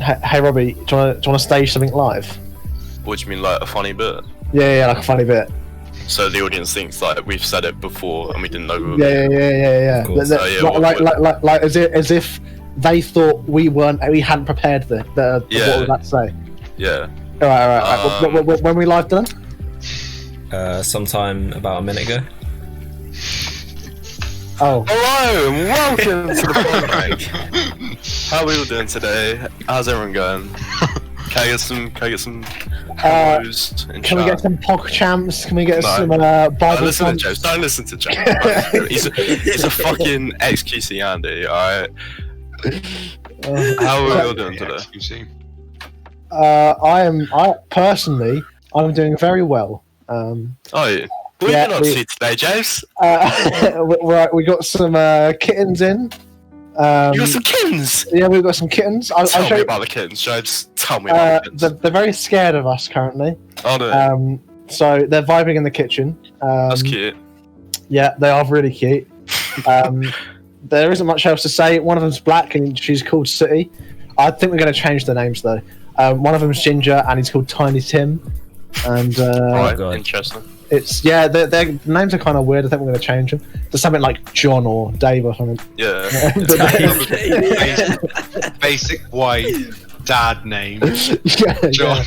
Hey Robbie, do you want to stage something live? What do you mean, like a funny bit? Yeah, like a funny bit. So the audience thinks like we've said it before and we didn't know we were. Yeah. Like as if they thought we hadn't prepared what we're about to say. Yeah. All right. When we live done? Sometime about a minute ago. Oh. Hello and welcome to the Podwank. How are we all doing today? How's everyone going? Can I get some hellos in Can we get some PogChamps? Can we get some Bible? Don't listen to James. Don't listen to James. He's a fucking XQC Andy. All right. How are we all doing today? I'm doing very well. What are you up to today, James? We got some kittens in. You got some kittens? Yeah, we've got some kittens. Tell me about the kittens, James. Tell me about the kittens. They're very scared of us currently. Oh, no. So they're vibing in the kitchen. That's cute. Yeah, they are really cute. There isn't much else to say. One of them's black and she's called City. I think we're going to change their names though. One of them's Ginger and he's called Tiny Tim. And interesting. Their names are kind of weird. I think we're going to change them. There's something like John or Dave or something. Yeah. Basic white dad name. John.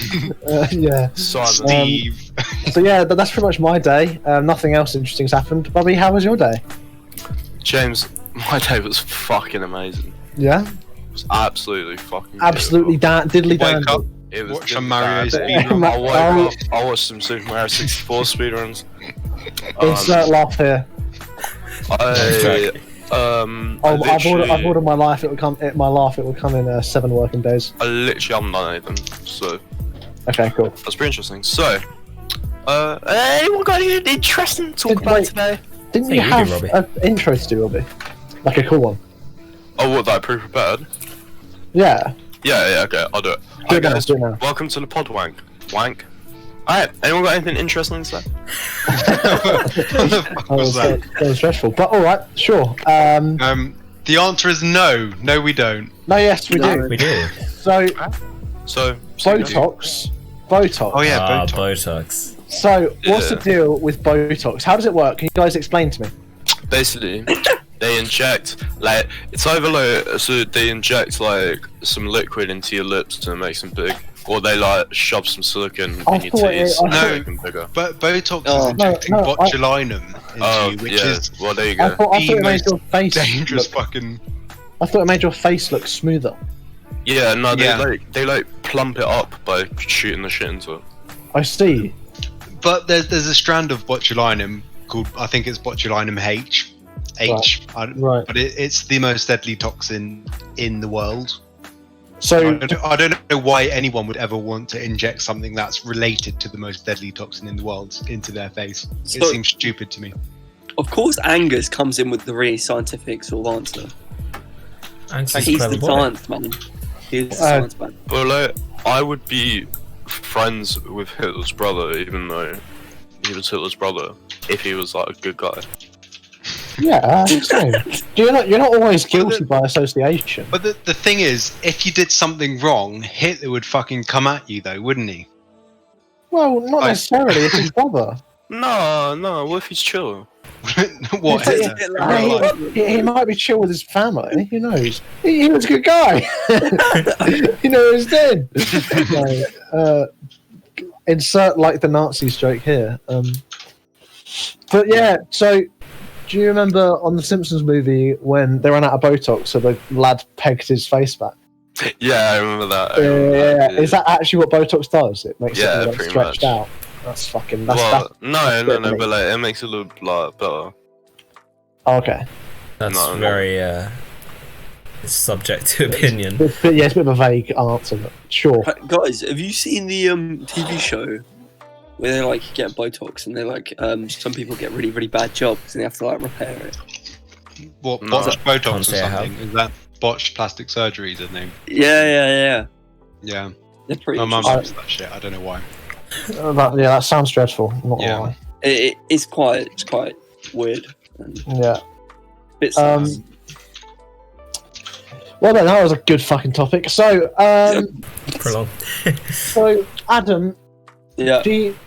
Yeah. Steve. So yeah, that's pretty much my day. Nothing else interesting has happened. Bobby, how was your day? James, my day was fucking amazing. Yeah. It was absolutely fucking. Absolutely diddly Wake up. It was Watch some Mario speedrun. I woke up, I watched some Super Mario 64 speedruns. Insert laugh here. I've ordered my life. It will come. My laugh. It will come in 7 working days. I literally haven't done anything, so. Okay, cool. That's pretty interesting. So, anyone got anything interesting to talk about today? Didn't you have an intro to do, Robbie? Like a cool one. Oh, what, that I pre-prepared? Yeah. Yeah, okay, I'll do it. Do it now. Welcome to the Podwank. Wank. Alright, anyone got anything interesting to say? That was stressful, but alright, sure. The answer is no. No, we don't. No, yes, we do. We do. So Botox. Oh yeah, Botox. So, what's the deal with Botox? How does it work? Can you guys explain to me? Basically, they inject, like, it's either like, so they inject like some liquid into your lips to make them big, or they like shove some silicone in your teeth to make them bigger. But Botox is injecting botulinum into you, which is well, there you go. I thought it made your face dangerous fucking. I thought it made your face look smoother. Yeah, no, they plump it up by shooting the shit into it. I see. But there's a strand of botulinum called, I think it's botulinum H. Right. But it's the most deadly toxin in the world. So I don't know why anyone would ever want to inject something that's related to the most deadly toxin in the world into their face. It seems stupid to me. Of course, Angus comes in with the really scientific sort of answer. He's the science man. He's the science man. Well, like, I would be friends with Hitler's brother, even though he was Hitler's brother, if he was like a good guy. Yeah, same. You're not always guilty by association. But the thing is, if you did something wrong, Hitler would fucking come at you though, wouldn't he? Well, not necessarily. It's his brother. No. What if he's chill? What? He might be chill with his family. Who knows? He was a good guy. You know what he's doing. Insert like the Nazis joke here. But yeah, so do you remember on the Simpsons movie when they ran out of Botox, so the lad pegged his face back? Yeah, I remember that. Yeah. Is that actually what Botox does? It makes it like, stretched much. out. That's fucking. No, but like it makes it look like better. Okay. That's very it's subject to opinion. It's a bit of a vague answer, but sure. Guys, have you seen the TV show where they like get Botox and they like some people get really really bad jobs and they have to like repair it? What botched Botox or something? Is that botched plastic surgery? The name? Yeah. Yeah. They're pretty. My mum loves that shit. I don't know why. That sounds dreadful. Not gonna lie. It's quite weird. Yeah. Bit Well, then, that was a good fucking topic. So, Prolong. so Adam, Yeah. do you,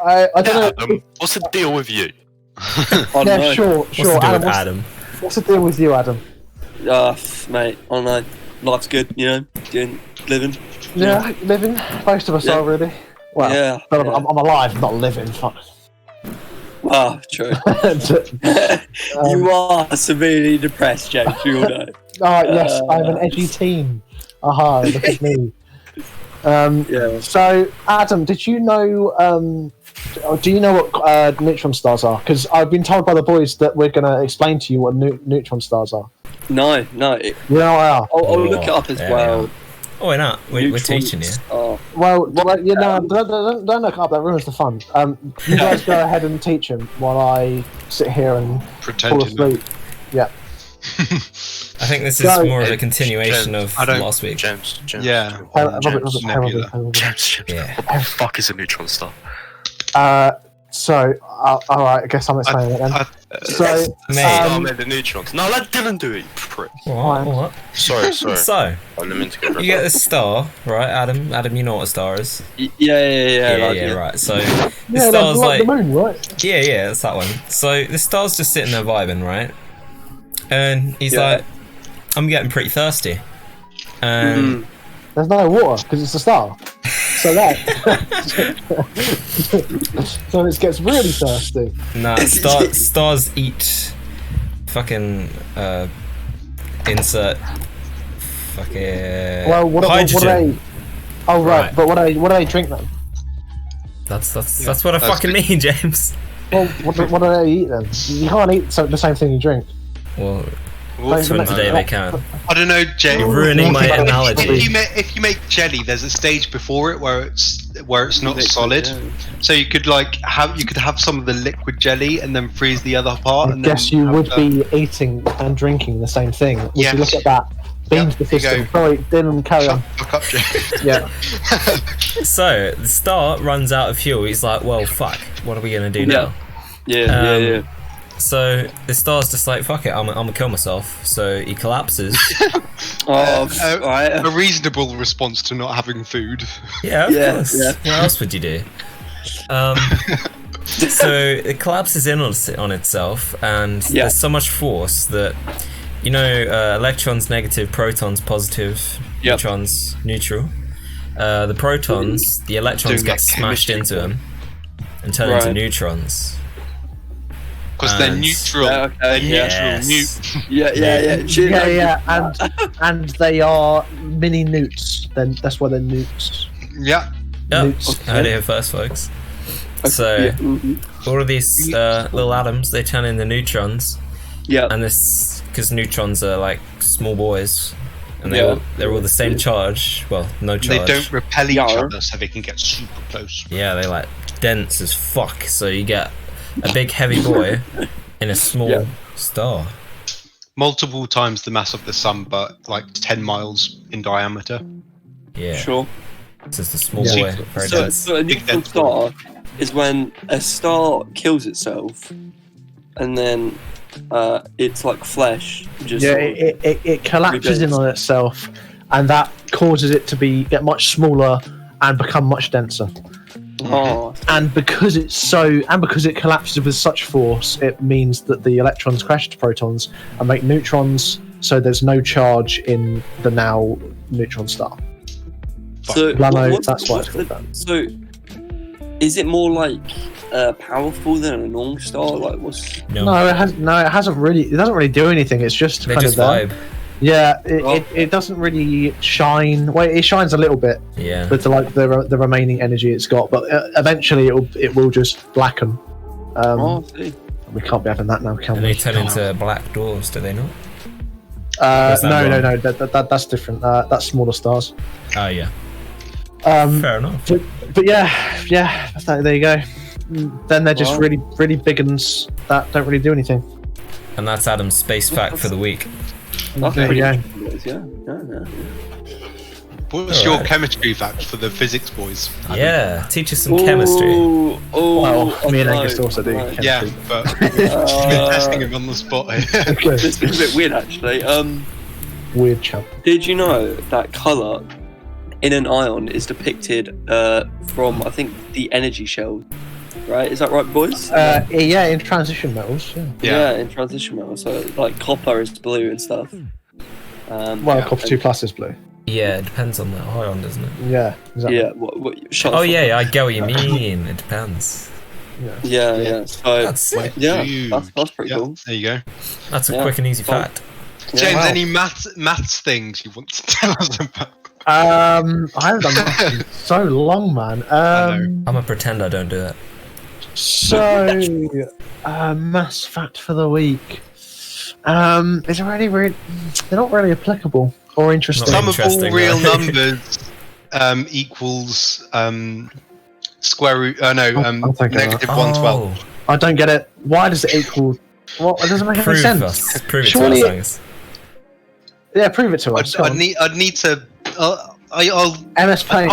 I don't know. What's the deal with you? Oh, Yeah, no. sure. What's the deal Adam, with Adam? what's the deal with you, Adam? Mate, I don't know. Life's good, you know, living. Yeah, living. Most of us Yeah. are really. Well, Yeah, but yeah. I'm alive, I'm not living. Fuck. Ah, true. You are severely depressed, James. You all know. Yes, I'm an edgy teen. Aha, look at me. Yeah. So, Adam, did you know? Do you know what neutron stars are? Because I've been told by the boys that we're going to explain to you what neutron stars are. No. You know what they are? I'll look it up as Yeah, well. Oh, we're not. We're teaching you. Oh, Well, you know, don't look it up. That ruins the fun. You guys go ahead and teach him while I sit here and fall Pretend to know. asleep. Yeah. I think this is Go. more of a continuation James, of I don't- last week. James. Yeah. Robert, James, nebula. James. Yeah. What the fuck is a neutron star? So, alright, I guess I'm explaining it then. So, Mate. Oh, man, the neutrons. No, let Dylan do it, you prick. What? Sorry. So, I didn't mean to go you get this star, right, Adam? Adam, you know what a star is? yeah. Right. So, yeah, the star's like like, the moon, right? yeah, that's that one. So, the star's just sitting there vibing, right? And he's Yeah. like, I'm getting pretty thirsty. And There's no water because it's a star. So so it gets really thirsty. nah, stars eat fucking insert fucking Well, what do hydrogen. they? Oh right, Right. but what do they drink then? That's what I that's fucking good. mean, James. Well, what do they eat then? You can't eat the same thing you drink. Well, Like, from today they can. I don't know, Jay. You're ruining my analogy. If you make jelly, there's a stage before it where it's not solid. So you could have some of the liquid jelly and then freeze the other part. I And guess then you have would the- be eating and drinking the same thing. If Yes. you look at that. Beans the there you system. go. Sorry, Dylan, carry Shut on. the fuck up, Jay. Yeah. So the star runs out of fuel. He's like, well, fuck. What are we gonna do now? Yeah. So the star's just like, fuck it. I'm gonna kill myself. So he collapses. Right. A reasonable response to not having food. Yeah, of Yeah, course. yeah. What else would you do? So it collapses in on itself, and Yeah. there's so much force that, you know, electrons negative, protons positive, Yep. neutrons neutral. The protons, the electrons Doing get like smashed into chemistry. them and turn into Right. neutrons. Because they're And- neutral. Yeah, okay, They're yes. neutral. Yeah, and they are mini newts. Then that's why they're newts. Yeah. Yep. Newts. Heard it here first, folks. So all of these little atoms, they turn into neutrons, Yeah. and this because neutrons are like small boys, and Yeah. they're all the same charge. Well, no They charge. don't repel each Yeah. other, so they can get super close. Yeah, they like dense as fuck. So you get a big heavy boy in a small Yeah. star. Multiple times the mass of the sun, but like 10 miles in diameter. Yeah, Sure. it's just a small Yeah. boy, very So, dense. so a Big neutron dense star is when a star kills itself, and then it's like flesh. Just Yeah, sort of- it collapses in on itself, and that causes it to get much smaller and become much denser. Oh, And because it collapses with such force, it means that the electrons crash to protons and make neutrons. So there's no charge in the now neutron star. so Lamo, that's why it's called that. So, is it more like powerful than a normal star? Like, what's? No, It hasn't really. It doesn't really do anything. It's just they kind just of there. vibe. Yeah, Oh. it doesn't really shine. Well, it shines a little bit, Yeah. but the remaining energy it's got. But eventually, it will just blacken. I see. We can't be having that now, can And we? they turn into black dwarfs, do they not? is that No. wrong? That's different. That's smaller stars. Oh yeah. Um, Fair enough. but yeah. There you go. Then they're just Wow. really, really big uns that don't really do anything. And that's Adam's space fact for the week. That's There you pretty go. cool, yeah. What's your Alright. chemistry fact for the physics boys? Yeah, teach us some chemistry. Oh, Well, me and no, Angus also do. no. Yeah, Chemistry. but you've been testing him on the spot here. Okay. It's a bit weird, actually. Weird chap. Did you know that colour in an ion is depicted from, I think, the energy shell? Right? Is that right, boys? Yeah, in transition metals. Yeah, in transition metals. So, like, copper is blue and stuff. Copper 2+ is blue. Yeah, it depends on the ion, doesn't it? Yeah, exactly. Yeah. Oh yeah, I get what you mean. It depends. Yeah. So That's sick. that's pretty cool. There you go. That's a quick and easy fact. James, any maths things you want to tell us about? I haven't done that in so long, man. I'm a pretend I don't do it. So, mass fact for the week. Is there any they're not really applicable or interesting. Sum of all Interesting, real though. numbers equals square root. Negative 112. I don't get it. Why does it equal? What? It doesn't make any Prove sense. us. Prove it Surely- to us. Yeah, prove it to us. Go I'd on. need to. I'll. MS Paint.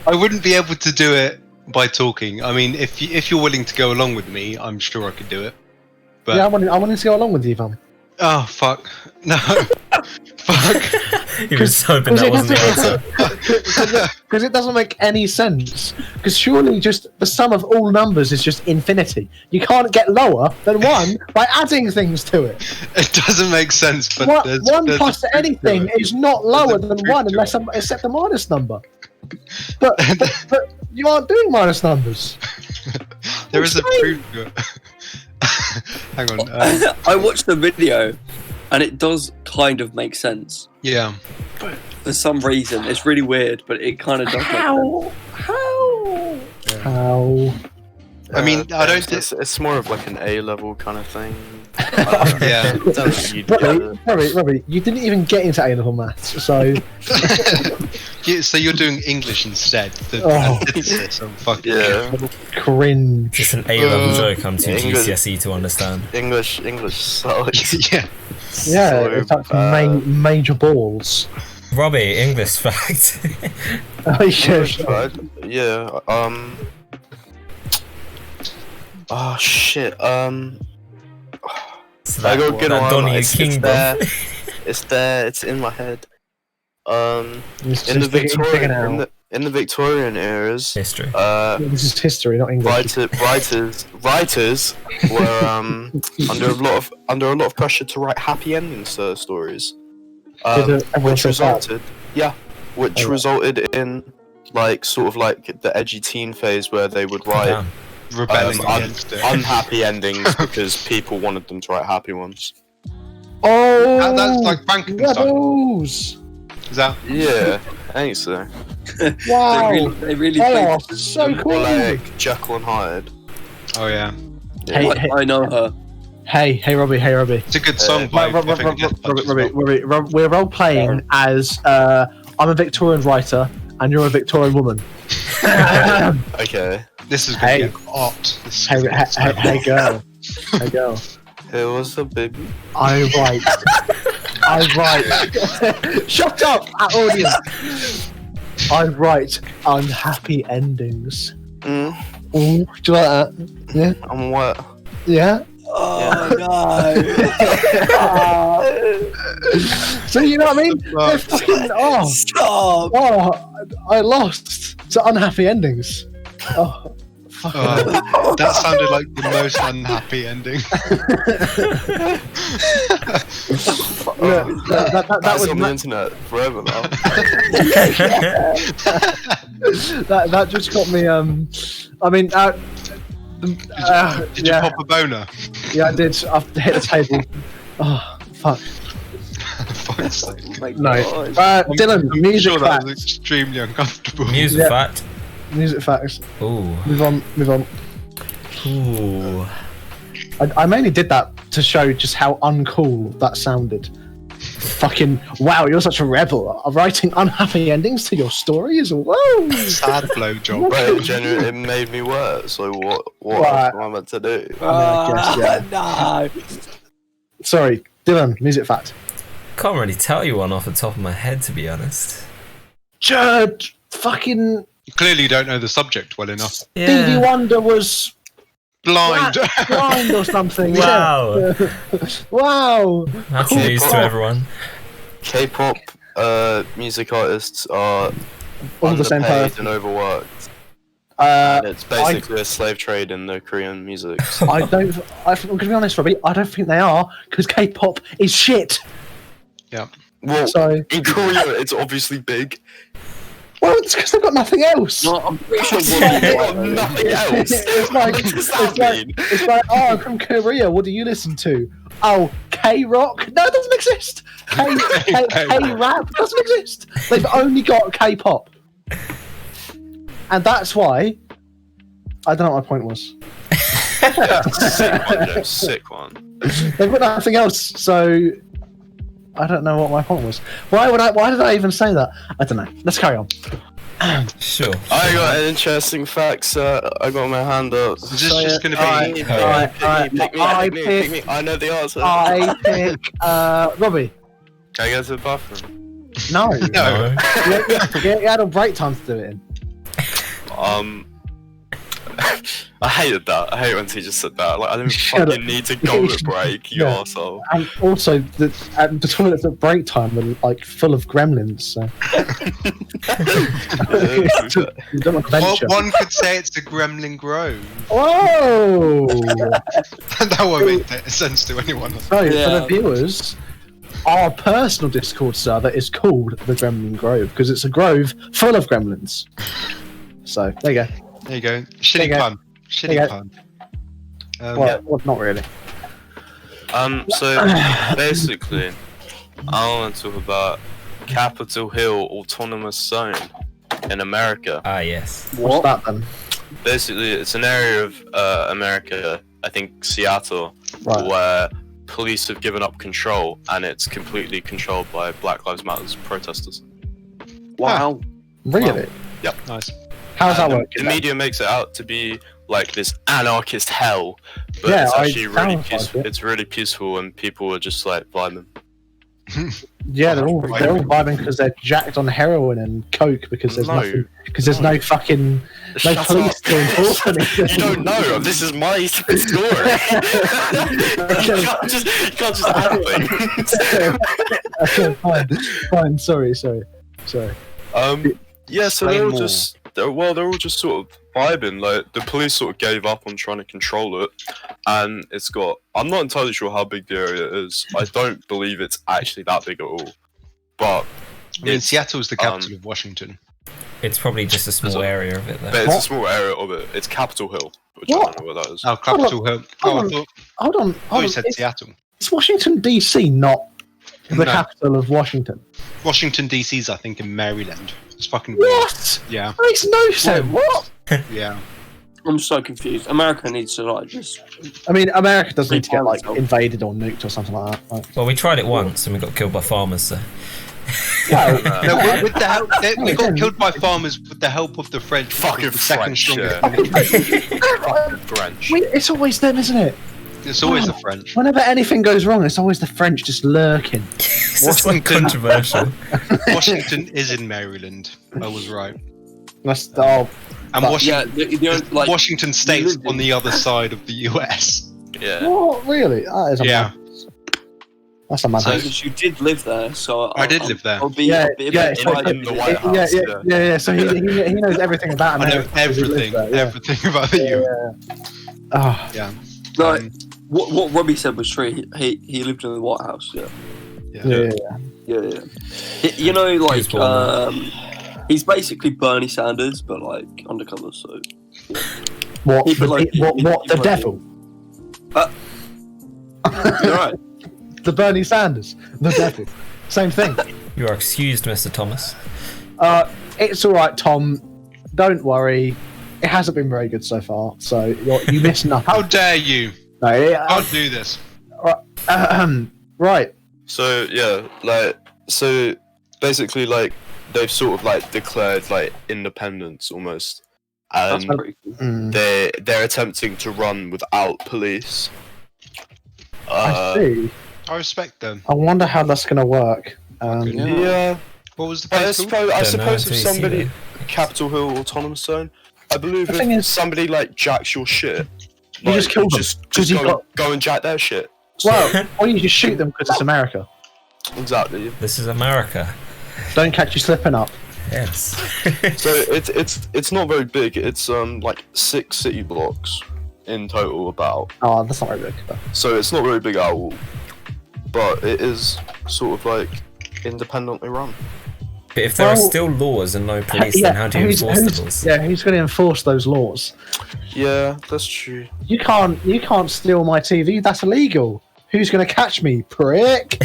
I wouldn't be able to do it by talking. I mean, if you're willing to go along with me, I'm sure I could do it. But Yeah, I wanted to go along with you, Van. oh fuck, no, fuck. He was hoping that wasn't the answer. Because it doesn't make any sense. Because surely just the sum of all numbers is just infinity. You can't get lower than 1 by adding things to it. It doesn't make sense. But One there's plus a proof to anything it. is not lower There's a than proof 1 to unless it. except the minus number. But you aren't doing minus numbers. There is a proof to it. Hang on. I watched the video, and it does kind of make sense. Yeah. For some reason, it's really weird, but it kind of does. How? I mean, I don't. It's more of like an A level kind of thing. Yeah. Robbie, you didn't even get into A-level maths, so So you're doing English instead. The Oh. antithesis of fucking. Yeah. cringe. It's an A-level joke. I'm too English- GCSE to understand. English sucks. Yeah. Yeah, So it's like bad. major balls. Robbie, English fact. Oh, yeah, Yeah. Oh shit. So I got get that on. Donny It's Kingdom. there. It's there. It's in my head. It's In the just digging Victorian out. in the Victorian eras, History. This is history, not English. writers were under a lot of pressure to write happy endings to their stories, Everyone which says that. resulted in like sort of like the edgy teen phase where they would write Damn. Rebelling against it. unhappy endings because people wanted them to write happy ones. Oh, That's like Frankenstein. rebels! Is that? Yeah, I think so. Wow, They really they played- are so cool. Or like Jekyll and Hyde. Oh yeah. Hey, I know her. hey, Robbie, It's a good song. by Robbie, we're role playing as I'm a Victorian writer and you're a Victorian woman. Okay. This is Hey. going to be art. This is Hey, gonna be hey, hey, girl. It was a big. I write. Shut up, audience. I write unhappy endings. Mm, Ooh, do you like that? Yeah, I'm what? yeah. Oh no! So you know what I mean? They're fucking Stop! I lost to unhappy endings. Oh, fuck. That sounded like the most unhappy ending. Look, that That's was on the internet forever now. that just got me. I mean, Did you yeah, pop a boner? yeah, I did. I hit the table. Oh, fuck. Fuck's sake. No. Dylan, I'm music sure that was facts. extremely uncomfortable. Music Yeah. fact. Music facts. Ooh. Move on. Ooh. I mainly did that to show just how uncool that sounded. Fucking wow, you're such a rebel. Writing unhappy endings to your stories? Whoa! Sad blowjob. But it made me worse. So what Right. am I meant to do? I guess, No! Sorry, Dylan, music fact. Can't really tell you one off the top of my head, to be honest. Judge, fucking Clearly you don't know the subject well enough. Stevie Wonder was Blind. blind or something. Wow. Yeah. Wow. That's Cool. news to everyone. K-pop music artists are All the same underpaid person. and overworked. Uh, It's basically a slave trade in the Korean music. I'm going to be honest, Robbie. I don't think they are because K-pop is shit. Well, So, in Korea, it's obviously big. well, it's because they've got nothing else. No, I'm pretty sure They got one. nothing else. It's like, What does that mean? it's like, oh, I'm from Korea. What do you listen to? Oh, K-rock? No, it doesn't exist. K-rap doesn't exist. They've only got K-pop, and that's why. I don't know what my point was. Sick one, Joe. Sick one. They've got nothing else, so I don't know what my point was. Why did I even say that? I don't know. Let's carry on. Sure. I got an interesting fact. I got my hand up. Is this just going to be? Pick me. I know the answer. I pick Robbie. Can I go to the bathroom? No. No. You had a break time to do it in. I hated that. I hate when teachers said that. Like, I didn't Shut fucking need to go to break, you Yeah. arsehole. And also, the toilets at break time were like full of gremlins. So. You don't want to Well, venture. one could say it's a Gremlin Grove. Whoa! That won't make sense to anyone. So, for Yeah. the viewers, our personal Discord server is called the Gremlin Grove because it's a grove full of gremlins. So, there you go. There you go. There Shitty you go. pun. There you Shitty go. pun. Well, not really. So basically, I want to talk about Capitol Hill Autonomous Zone in America. Ah, yes. What's that then? Basically, it's an area of America, I think Seattle, Right. where police have given up control, and it's completely controlled by Black Lives Matter protesters. Wow. Really? Nice. How does that And work? The media makes it out to be like this anarchist hell, but Yeah, it's it actually really sounds like peaceful. it. It's really peaceful, and people are just like vibing. Yeah, they're all vibing because they're jacked on heroin and coke because there's No. nothing because there's no fucking no Shut police up. to enforce anything. You don't know. This is my story. you can't just add things. Okay, fine. Sorry. Yeah. So Explain they're all more. just they're all just sort of vibing. Like the police sort of gave up on trying to control it, and it's got. I'm not entirely sure how big the area is. I don't believe it's actually that big at all. But I mean, it's Seattle's the capital of Washington. It's probably just a small area of it, though. but it's What? a small area of it. It's Capitol Hill, which What? I don't know what that is. Oh, Capitol Hill. hold Oh, I on. thought Hold on. you said Seattle. It's Washington DC, not the No. capital of Washington. Washington DC's, I think, in Maryland. It's fucking weird. What? Yeah, That makes no sense. What? yeah. I'm so confused. America needs to like just. I mean, America does need to get like Itself. invaded or nuked or something like that. Like, Well, we tried it once and we got killed by farmers, so. well, No, with the help, we got killed by farmers with the help of the French. Fucking the second French, strongest. yeah. French. it's always them, isn't it? It's always the French. Whenever anything goes wrong, it's always the French just lurking. It's just like Washington. controversial. Washington is in Maryland. I was right. And And But- Washington, Yeah, the only, like. Washington State's lived in- on the other side of the US. Yeah. what? Really? That is a Yeah. madness. That's a madness. Because you did live there, so I did live there. I'll be, Yeah, I'll be a yeah, bit so- excited. in the White House. Yeah. So he knows everything about I know America. because he lives everything, there, yeah. everything about the US. Oh, Yeah. Like, what Robbie said was true. He lived in the White House. Yeah. yeah. You know, was like born he's basically Bernie Sanders, but like undercover. So What? People like- What? The people like- devil? you're right. The Bernie Sanders? The devil? Same thing. You are excused, Mr. Thomas. It's all right, Tom. Don't worry. It hasn't been very good so far, so you missed nothing. How dare you? No, I'll do this. right. So yeah, like so basically like they've sort of like declared like independence almost. That's And pretty cool. they're attempting to run without police. I see. I respect them. I wonder how that's going to work. Yeah. What was the I place called? suppose if until you see somebody it. Capitol Hill Autonomous Zone, I believe The thing if is- somebody like jacks your shit, You just kill them, Just 'cause you've go, got- go and jack their shit. Well, or you just shoot them because it's America. Exactly. This is America. Don't catch you slipping up. Yes. So it's not very big. It's like 6 city blocks in total about. Oh, that's not very big. But... So it's not very big at all. But it is sort of like independently run. But if there are still laws and no police, then how do you enforce the laws? Yeah, who's going to enforce those laws? Yeah, that's true. You can't steal my TV. That's illegal. Who's going to catch me, prick?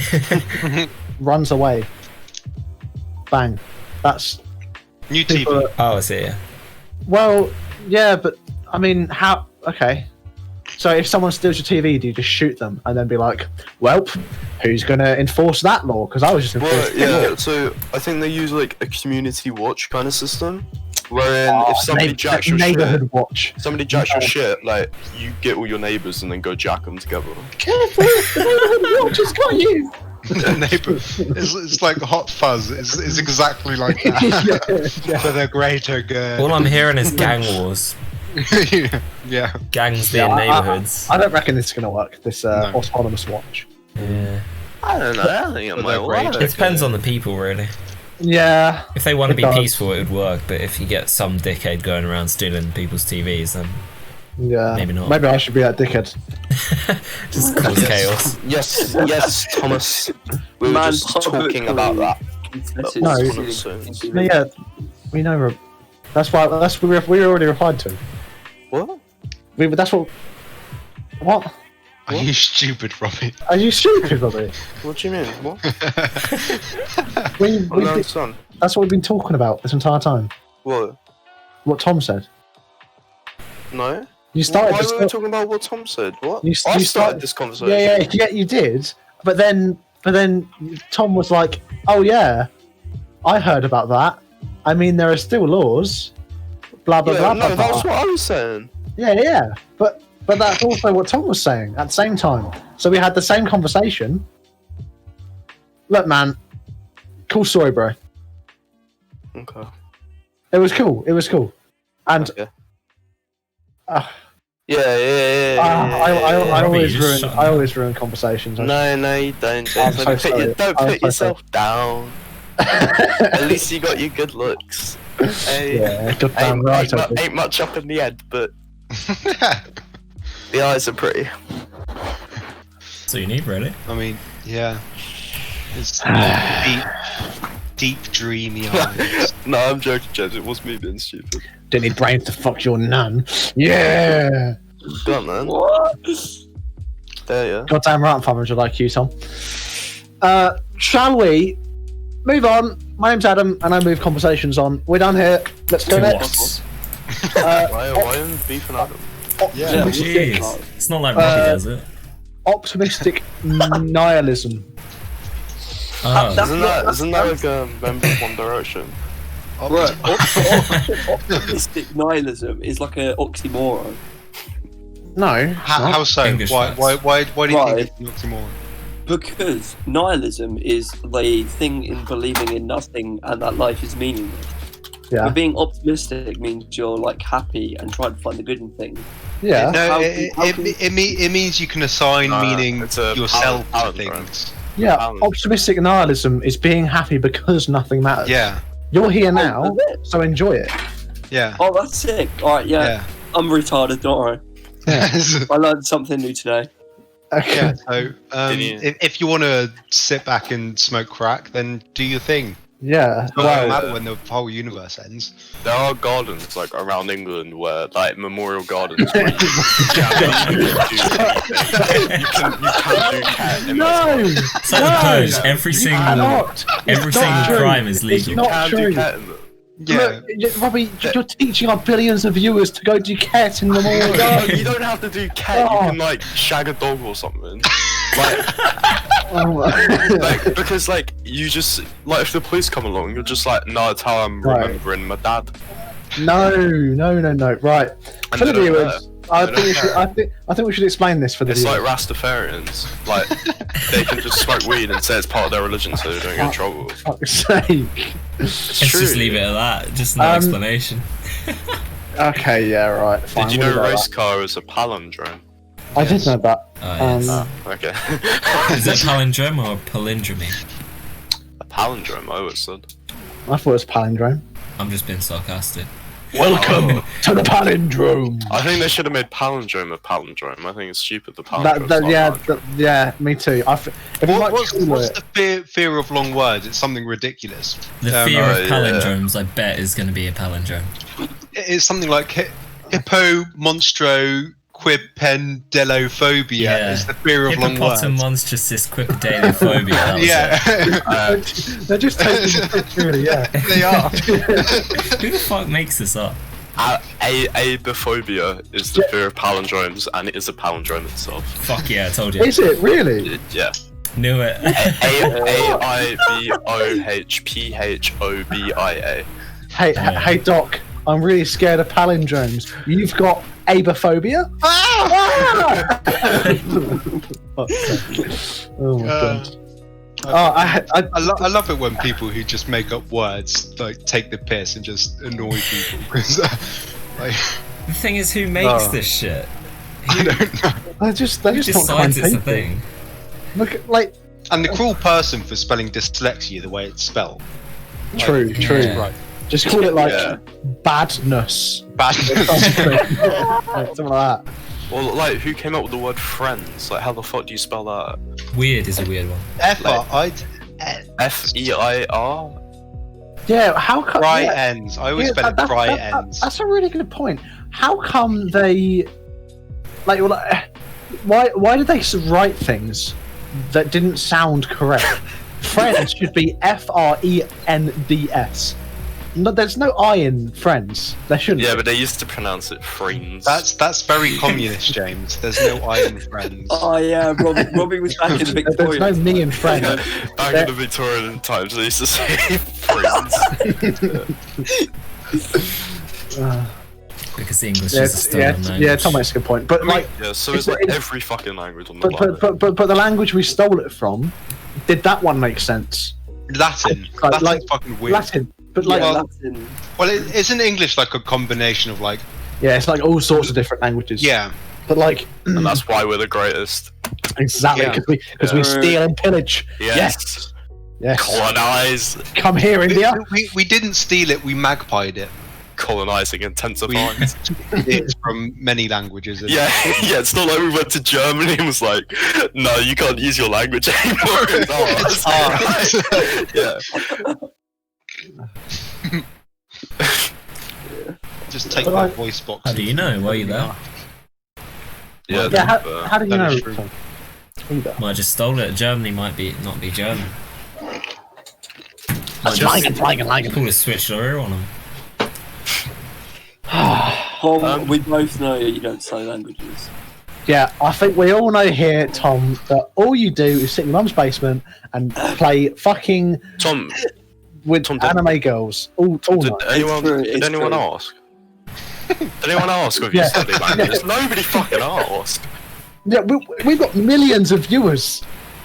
Runs away. Bang. That's New TV. Oh, I see. Yeah. Well, yeah, but I mean, how? Okay. So if someone steals your TV, do you just shoot them and then be like, "Well, who's going to enforce that law?" Because I was just enforcing Well, the yeah. law. So I think they use like a community watch kind of system, wherein if somebody jacks your neighborhood shit, watch. somebody jacks your shit, like you get all your neighbors and then go jack them together. Careful, the neighborhood watch has got you. Neighbor, it's like Hot Fuzz. It's exactly like that. Yeah. For the greater good. All I'm hearing is gang wars. Yeah. Gangs being neighborhoods. I don't reckon this is going to work. This autonomous watch. Yeah. I don't know. I think it might work. It depends on the people, really. Yeah. If they want to It be does. peaceful, it would work. But if you get some dickhead going around stealing people's TVs, then Yeah. Maybe not. Maybe I should be that dickhead. just cause chaos. Yes, yes, Thomas. We were Man, just talking about that. Confesses No. to So- No, yeah, we know. That's why. We already replied to him. What? That's what. What? Are you stupid, Robbie? Are you stupid, Robbie? What do you mean? What? We, I don't understand. that's what we've been talking about this entire time. What? What Tom said. No? You started. Why this were we talking about what Tom said? What? You- I you started started- this conversation. Yeah, you did. But then Tom was like, "Oh yeah, I heard about that. I mean, there are still laws. Blah blah Yeah, blah." no, blah, blah. that's what I was saying. Yeah. But that's also what Tom was saying at the same time. So we had the same conversation. Look, man, cool story, bro. Okay. It was cool. And Okay. uh, Yeah. I Robbie, always you just ruin. shut I up. always ruin conversations. No, you don't. I'm James. so Don't sorry. don't I'm put so yourself down. At least you got your good looks. Hey, Yeah, goddamn right. I did. ain't much up in the head, but the eyes are pretty. So you need, really. I mean, yeah. It's deep, dreamy eyes. No, I'm joking, James. It was me being stupid. Didn't need brains to fuck your nun. Yeah. Go on, man. What? There you Goddamn right, I'm 500 IQ, Tom. Shall we move on? My name's Adam, and I move conversations on. We're done here. Let's go To next. Why am I beefing Adam? Yeah. Jeez. It's not like Robbie does it. Optimistic nihilism. Oh. Isn't that like a member of One Direction? Right. Optimistic nihilism is like an oxymoron. No. How so? English Why facts. do you Right. think it's an oxymoron? Because nihilism is the thing in believing in nothing and that life is meaningless. Yeah. But being optimistic means you're like happy and trying to find the good in things. Yeah. No, How it means you can assign meaning it's a yourself power to brand. things. Yeah. balance. Optimistic nihilism is being happy because nothing matters. Yeah, You're here now, Oh, that's it. so enjoy it. yeah. Oh, that's sick. Alright, yeah. I'm retarded, don't worry. I learned something new today. Okay. Yeah, so Did you- if you want to sit back and smoke crack, then do your thing. Yeah. It doesn't Well, matter when the whole universe ends. There are gardens like around England where like memorial gardens where you can't do anything. You can't do cat in no. It's like the purge. Every You single cannot. every It's not single true. crime is It's legal. not can't true. do cat in them. Yeah, Look, Robbie, you're teaching our billions of viewers to go do cat in the memorial No, garden. you don't have to do cat. You Oh. can like shag a dog or something. Like, Oh my- like because like you just like if the police come along, you're just like, no, it's how I'm Right. remembering my dad. No. Right. And For the they don't viewers, I They think don't we should. I think we should explain this for the It's like viewers. Rastafarians. Like they can just smoke weed and say it's part of their religion, so they don't get in trouble. Fuck's sake. It's Let's true. just leave it at that. Just no Um, explanation. Okay. Yeah. Right. Fine. Did you we'll know go race that. car is a palindrome? I did know that. Oh, yes. Okay. Is that palindrome or palindromy? A palindrome, I always said. I thought it was palindrome. I'm just being sarcastic. Welcome to the palindrome. I think they should have made palindrome a palindrome. I think it's stupid the palindrome. Yeah, me too. If you like What's it, the fear of long words? It's something ridiculous. The fear of palindromes, I bet, is going to be a palindrome. It's something like hippo monstro quipendelophobia. Yeah. Is the fear of long words. Hippopotamonstrous quipendelophobia. That was Yeah. they're just taking the piss, really. Yeah, They are. Who the fuck makes this up? Aebiphobia is the fear of palindromes, and it is a palindrome itself. Fuck yeah, I told you. is it really? Yeah. Knew it. Aibophobia. Hey, Doc. I'm really scared of palindromes. You've got aebiphobia? Ah! Oh my god. I love it when people who just make up words like take the piss and just annoy people. 'Cause, like, The thing is, who makes this shit? I don't know. They just not kind Decides it's a people. thing. Look, like And the cruel person for spelling dyslexia the way it's spelled. true. Yeah. Right. Just call it like Yeah. badness. Bad. Something like that. Or like, who came up with the word friends? Like, how the fuck do you spell that? Weird is a weird one. F-E-I-R? Yeah, how come? Dry yeah, ends. I always spell it dry ends. That's a really good point. How come they like? Why did they write things that didn't sound correct? Friends should be Friends. No, there's no I in friends. There shouldn't. Yeah, be. but they used to pronounce it friends. That's very communist, James. There's no I in friends. Oh yeah, Robbie was back in the There's Victorian. no me in friends. Back in the Victorian times, they used to say friends. Because the English is a stolen language. yeah, Tom makes a good point. But like, Yeah, so it's like every fucking language on the planet. but the language we stole it from, did that one make sense? Latin. Like- Latin's fucking weird. Latin, but like, Yeah, yeah, Latin. Well, isn't English like a combination of like? it's like all sorts of different languages. Yeah. But like, And that's why we're the greatest. exactly Yeah. because we steal and pillage. Yes. Yes. Colonize. Come here, India. We didn't steal it. We magpied it. Colonizing intensifying. It's from many languages. isn't it? Yeah, yeah, it's not like we went to Germany and was like, no, you can't use your language anymore. It's ours. Yeah. Just take But my like- voice box. How do you know? Were you there? Yeah, Yeah, but- how do you that know? is true. Tom? India. Well, I just stole it. Germany might not be German. Lying. Pull a switch lawyer on them. Tom, we both know you don't say languages. Yeah, I think we all know here, Tom, that all you do is sit in your mum's basement and play fucking Tom, with Tom, anime girls all did night. anyone, true, did it's anyone true. ask? Did anyone ask if you Yeah. study languages? Nobody fucking asked. Yeah, we've got millions of viewers.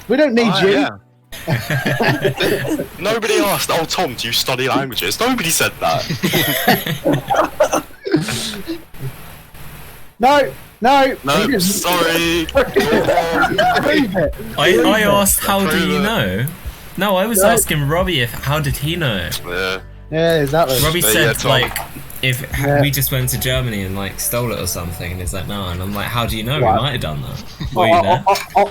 We don't need you. Yeah. Nobody asked, oh Tom, do you study languages? Nobody said that. No. No, English- sorry. Prove it. I asked, how do Prove you it. know? No, I was No. asking Robbie how did he know? Yeah. Yeah, exactly. Robbie Yeah, said Tom. like if Yeah. we just went to Germany and like stole it or something, and he's like no, and I'm like, how do you know? Right. We might have done that. Were you there?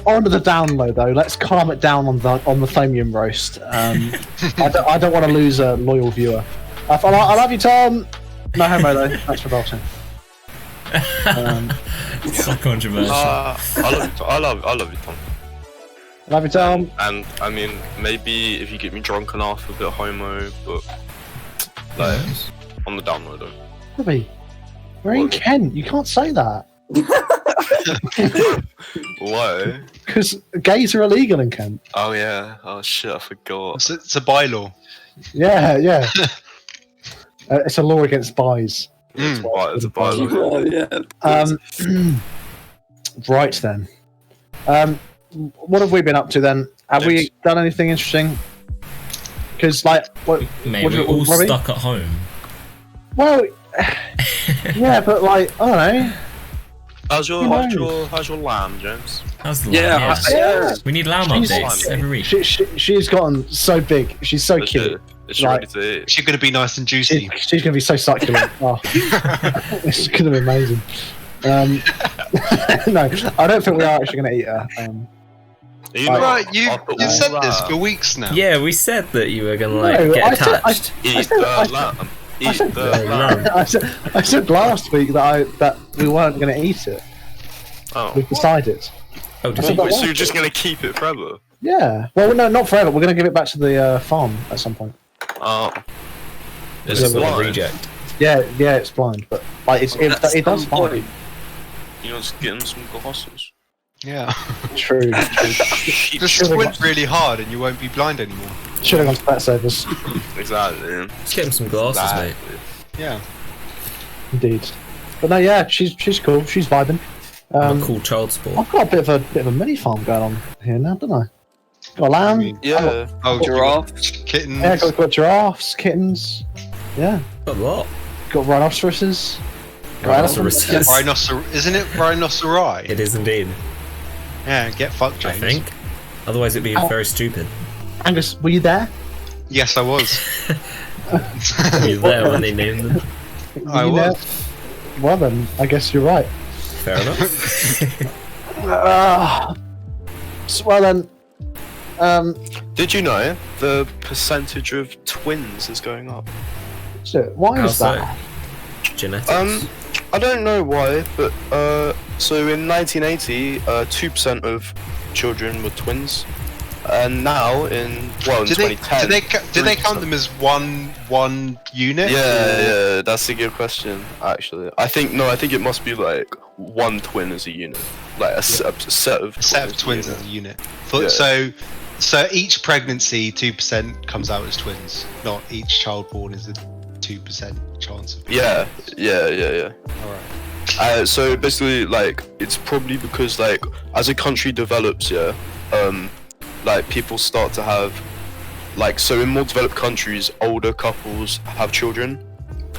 On to the download though. Let's calm it down on the Thamium roast. I don't want to lose a loyal viewer. I love you, Tom. No homo though. That's for Bolton. So controversial. I love you, Tom. Love you, Tom. And I mean, maybe if you get me drunk enough, a bit homo, but like on the download though. Robbie, we're in Kent. You can't say that Why? because gays are illegal in Kent. Oh yeah. Oh shit, I forgot. It's a bylaw. Yeah. It's a law against bies. It's a bylaw. Oh yeah. Right then. What have we been up to then? Have we done anything interesting? Because like, what? Mate, what we're all Robbie? stuck at home. Well, yeah, but like, I don't know. How's your lamb, James? How's the Yeah, lamb? yeah. We need lamb She's- updates every week. She's gotten so big. She's so Is cute. she ready to eat? She's gonna be nice and juicy. She's gonna be so succulent. Oh, it's gonna be amazing. No, I don't think we are actually gonna eat her. You Right. Right, you've I'll said put this that. for weeks now. Yeah, we said that you were gonna No, get I said- attached. Eat said- I the said- lamb. I Eat said- the lamb. I said last week that we weren't gonna eat it. Oh. We've decided. Oh, did said you? that So you're just gonna keep it forever? Yeah. Well, no, not forever. We're gonna give it back to the farm at some point. Oh. This Is is it a blind? reject. Yeah, it's blind, but like it does fine. You know, just get him some glasses. Yeah. True. Just squint really hard and you won't be blind anymore. Should have gone to Specsavers. Exactly. Let's get him some glasses, mate. Yeah. Indeed. But no, yeah, she's cool. She's vibing. I'm a cool child sport. I've got a bit of a mini farm going on here now, don't I? Got a lamb. Yeah. Oh, Giraffe. kittens. Yeah, got giraffes, kittens. Yeah, Got a lot. got rhinoceroses. Got elephants. Rhinoceros. Isn't it rhinoceri? It is indeed. Yeah, get fucked, I James. think. Otherwise, it'd be Ow. very stupid. Angus, were you there? Yes, I was. Were you there when they named them? Were I you there? was. Well then, I guess you're right. Fair enough. So, well then, Did you know the percentage of twins is going up? so why How is so? that? Genetics. I don't know why, but so in 1980, 2% of children were twins, and now in 2010, Do they count them as one unit? Yeah, that's a good question. Actually, I think it must be like one twin as a unit, like a set of A set of twins as a unit. Yeah. So each pregnancy, 2% comes out as twins. Not each child born is a 2% chance of. Yeah. All right. So basically, like, it's probably because, like, as a country develops, like, people start to have, like, so in more developed countries, older couples have children.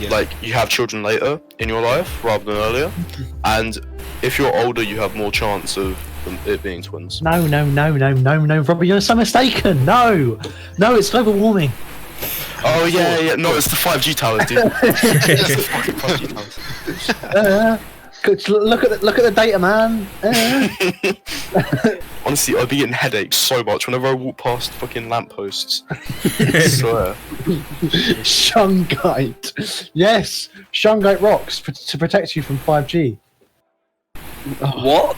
Yeah. Like, you have children later in your life rather than earlier, and if you're older, you have more chance of it being twins. No, Robbie, you're so mistaken. No, it's global warming. Oh yeah, no, it's the 5G towers, dude. It's the fucking 5G towers. Look at the data, man. Honestly, I'd be getting headaches so much whenever I walk past fucking lampposts. I swear. Shungite. Yes, Shungite rocks to protect you from 5G. What?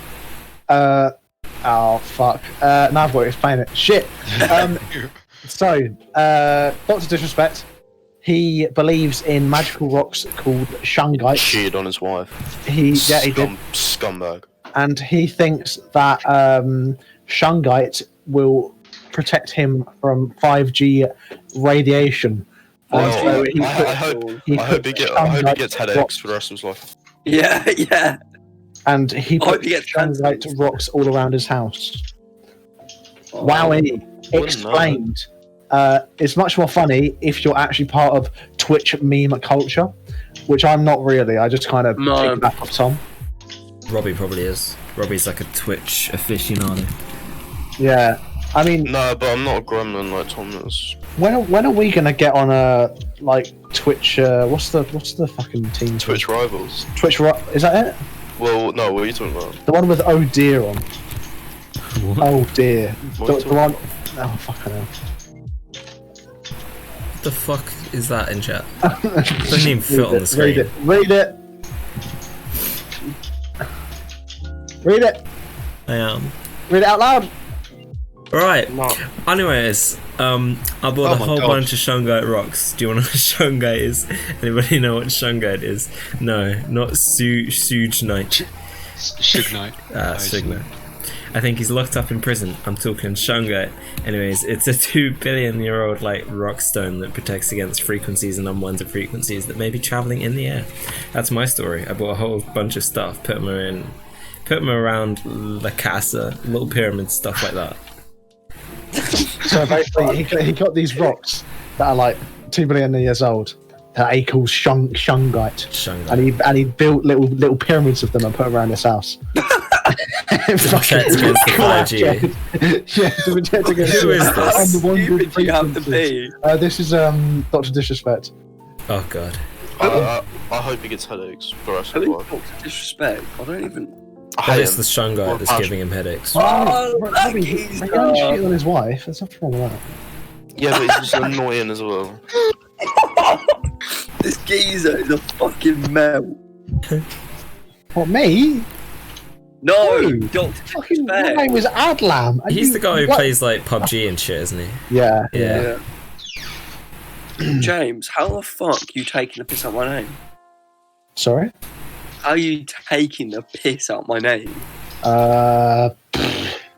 Oh fuck. Now I've got to explain it. Shit. So, Dr. Disrespect, he believes in magical rocks called shungite. Cheated on his wife. He did. Scumbag. And he thinks that shungite will protect him from 5G radiation. Well, So he I put- hope he I hope put he shungite gets headaches for the rest of his life. Yeah. And he I hope put he gets shungite rocks all around his house. Oh. Wowie. Explained. It's much more funny if you're actually part of Twitch meme culture, which I'm not really. I just kind of take that off Tom. Robbie probably is. Robbie's like a Twitch aficionado. Yeah, I mean, No, but I'm not a gremlin like Tom is. when are we gonna get on a like Twitch? What's the fucking team? Twitch rivals. Twitch. Is that it? Well, no, what are you talking about? The one with oh dear on. What? Oh dear. What The one. Oh fucking hell. What the fuck is that in chat? Doesn't even fit on the screen. Read it. Read it. I am. Read it out loud. Right. No. Anyways, I bought Oh a my whole God. bunch of shungite rocks. Do you want to know what shungite is? Anybody know what shungite is? No, not shungite. Shugnite. Shungite. I think he's locked up in prison. I'm talking shungite. Anyways, it's a 2 billion year old like rock stone that protects against frequencies and unwanted frequencies that may be traveling in the air. That's my story. I bought a whole bunch of stuff, put them around La Casa, little pyramid stuff like that. So basically, he got these rocks that are like 2 billion years old, that he calls shungite. Shungite. And he built little pyramids of them and put them around his house. Protect against the 5G. Yeah, to protect against Who is this? on the one Stupid good you have to frequencies. be. This is Dr. Disrespect. Oh god. I hope he gets headaches for the rest of I his think life. Doctor Disrespect. I don't even. I That hate is him. the Shungite that's giving him headaches. Oh, that He geezer. only cheated on his wife. There's nothing wrong with that. Yeah, but he's just annoying as well. This geezer is a fucking melt. What, me? No, Hey, Doctor Fucking, my Disrespect. name was Adlam. and He's you- the guy who what? plays like PUBG and shit, isn't he? Yeah. Yeah. James, how the fuck you taking the piss out my name? Sorry? How are you taking the piss out my name?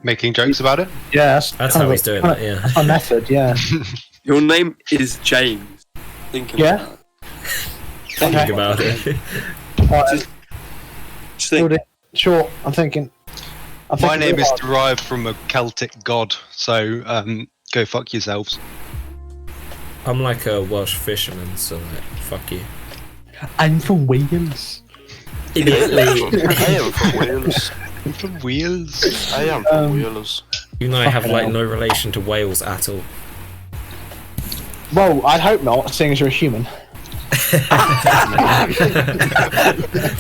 Making jokes about it. Yeah, That's kind how of he's doing it, yeah. a method, yeah. Your name is James. Think about Yeah? that. Think about it. Alright, Just think. sure, I'm thinking. My name is derived from a Celtic god, so go fuck yourselves. I'm like a Welsh fisherman, so like, fuck you. I'm from Wales. I am from Wales. From Wales. I am from Wales. Even though I have Fucking like hell. no relation to Wales at all. Well, I hope not, seeing as you're a human.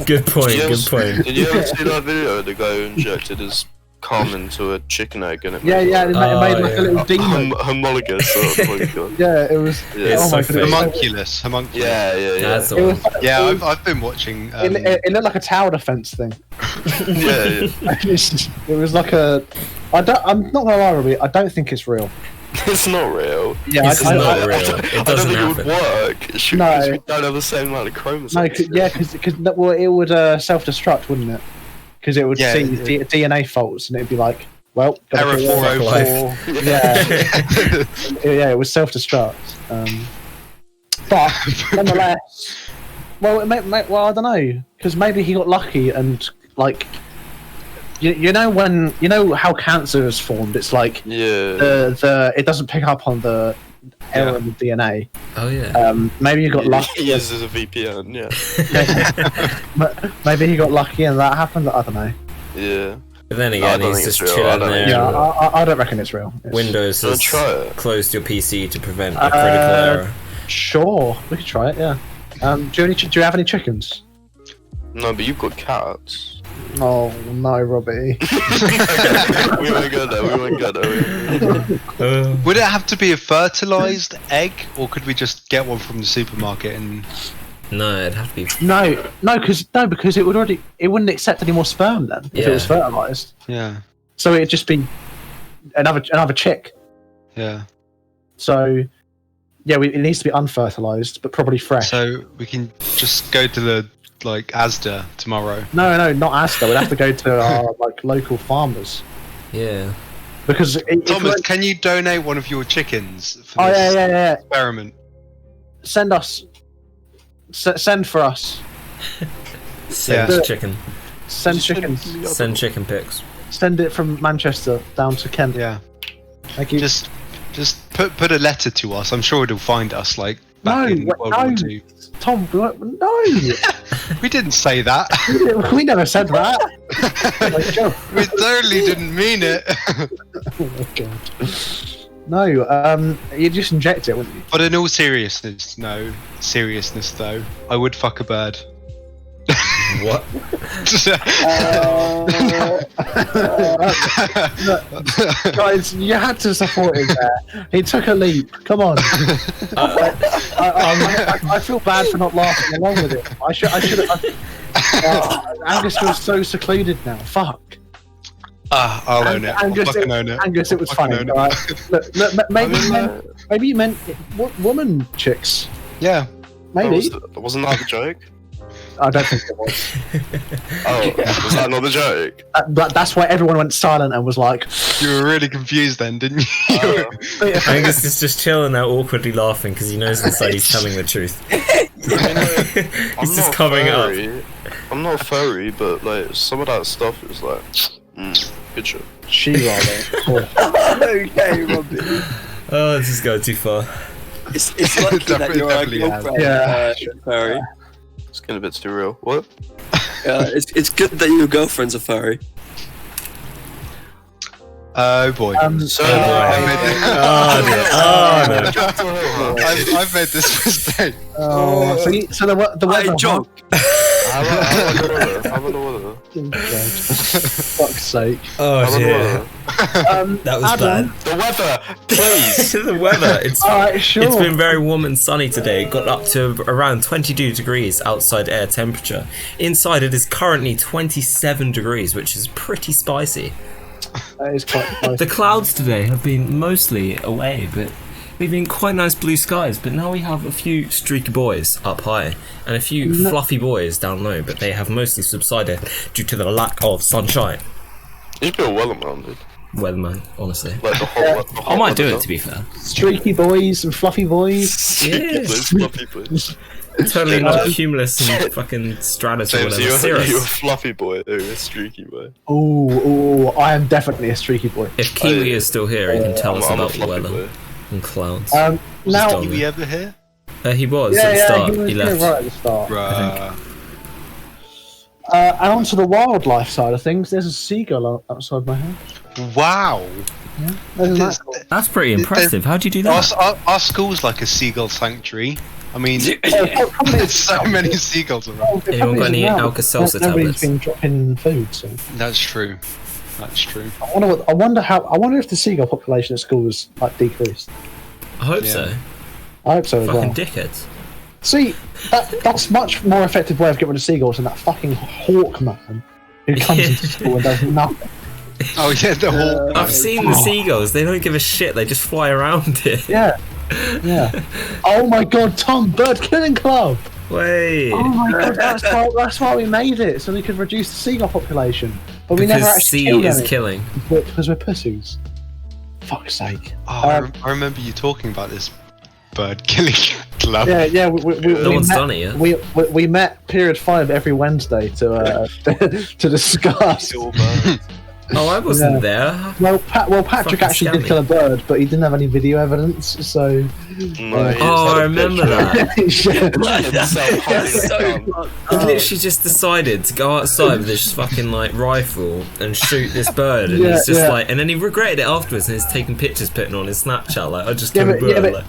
Good point, good point. Did you ever see that video of the guy who injected his cum into a chicken egg and it Yeah, made yeah, it made like yeah. a little demon. homologous or something? Yeah, it was. Yeah. It's oh my so goodness. Homunculus. Homunculus. Yeah. That's It the was. one. Yeah, I've been watching. It looked like a tower defense thing. yeah. It was like a. I'm not gonna lie, Robbie. I don't think it's real. It's not real. Yeah, It's not real. It I don't doesn't think happen. it would work. It should, No. 'cause we don't have the same amount of chromosomes. No, because well, it would self-destruct, wouldn't it? Because it would Yeah, see yeah. DNA faults, and it'd be like, well, gotta Error kill it. 404. Yeah, yeah, it would self-destruct. But nonetheless, well, well, I don't know, because maybe he got lucky and like, you know when you know how cancer is formed, it's like Yeah. it doesn't pick up on the error in the DNA. Oh yeah. Maybe he got lucky. He uses a VPN, yeah. Maybe he got lucky and that happened. I don't know. Yeah. But then I again, don't he's think just it's real. I chilling don't there. think Yeah, I don't reckon it's real. It's- Windows Don't has try it. closed your PC to prevent a critical error. Sure, we could try it. Yeah. Do you have any chickens? No, but you've got cats. Oh no, Robbie. We won't go there. Would it have to be a fertilized egg, or could we just get one from the supermarket and? No, it'd have to be. No, because it wouldn't accept any more sperm then if it was Yeah. fertilized. Yeah. So it'd just be another chick. Yeah. So yeah, it needs to be unfertilized, but probably fresh. So we can just go to the Asda tomorrow. No, not Asda. We'd have to go to our local farmers Yeah. because Thomas, can you donate one of your chickens for Oh this yeah. experiment? Send us. Send for us. Send Yeah. chicken. Send chickens. Send chicken pics. Send it from Manchester down to Kent. Yeah. Thank you. Just put a letter to us. I'm sure it'll find us back in World War II. Tom, no, We didn't say that. we never said that. We totally didn't mean it. Oh my god. No, you just inject it, wouldn't you? But in all seriousness, though, I would fuck a bird. What? Guys, you had to support him there. He took a leap. Come on. I feel bad for not laughing along with it. I should have. Angus feels so secluded now. Fuck. I'll own it. I'll fucking own it. Angus, it was I'll funny. fucking own it. Alright. Look, maybe you meant woman chicks. Yeah. Maybe. Wasn't that the joke? I don't think it was. Oh, was that not the joke? But that's why everyone went silent and was like, You were really confused then, didn't you? Angus is just chilling there, awkwardly laughing because he knows inside he's telling the truth. He's just covering it up. I'm not furry, but some of that stuff is good shit. she rather. Okay, Robbie. Oh, this is going too far. It's lucky that you're a Definitely has. girlfriend, furry. It's getting a bit too real. What? It's good that your girlfriend's a furry. Oh boy. So, I've made this mistake. So the weather. joke. Have a water. Fuck's sake. Oh dear. That was Adam. bad. The weather, please. The weather. It's Alright, sure. It's been very warm and sunny today. It got up to around 22 degrees outside air temperature. Inside it is currently 27 degrees, which is pretty spicy. That is quite nice. The clouds today have been mostly away, but we've been quite nice blue skies. But now we have a few streaky boys up high and a few fluffy boys down low, but they have mostly subsided due to the lack of sunshine. You feel well rounded. Weatherman, honestly. Like the whole. I might do it, to be fair. Streaky boys and fluffy boys. Yeah. Totally not cumulus and fucking stratus or whatever. You're a Cirrus. fluffy boy, a streaky boy. Ooh, I am definitely a streaky boy. If Kiwi is still here, he can tell us I'm a about the fluffy weather boy. and clouds. Now, Just Did we ever hear? He was at the start. he was He here left. right at the start. Bruh. And onto the wildlife side of things, there's a seagull outside my house. Wow. Isn't that cool? That's pretty impressive. How'd you do that? Our school's like a seagull sanctuary. I mean, Probably there's so many seagulls around. Anyone got any Alka-Seltzer Nobody's tablets? been dropping food, so That's true. That's true. I wonder if the seagull population at school is like decreased. I hope Yeah. so. I hope so as Fucking well. dickheads. See, that's much more effective way of getting rid of seagulls than that fucking hawk man who comes into school and does nothing. Oh yeah, the whole. I've seen the seagulls. They don't give a shit. They just fly around it. Yeah. Oh my god, Tom, bird killing club! Wait. Oh my god, that's why we made it, so we could reduce the seagull population. But we never Because actually C killed is any, killing. because we're pussies. Fuck's sake. Oh, I remember you talking about this bird killing club. Yeah, No we one's met, done it yet. We met period 5 every Wednesday to to discuss. Oh, I wasn't there. Well, Patrick Fucking actually did scammy. kill a bird, but he didn't have any video evidence, so. Oh, I remember that. He literally just decided to go outside with this fucking like rifle and shoot this bird, and he's just like, and then he regretted it afterwards, and he's taking pictures, putting on his Snapchat, like I just killed a bird. but,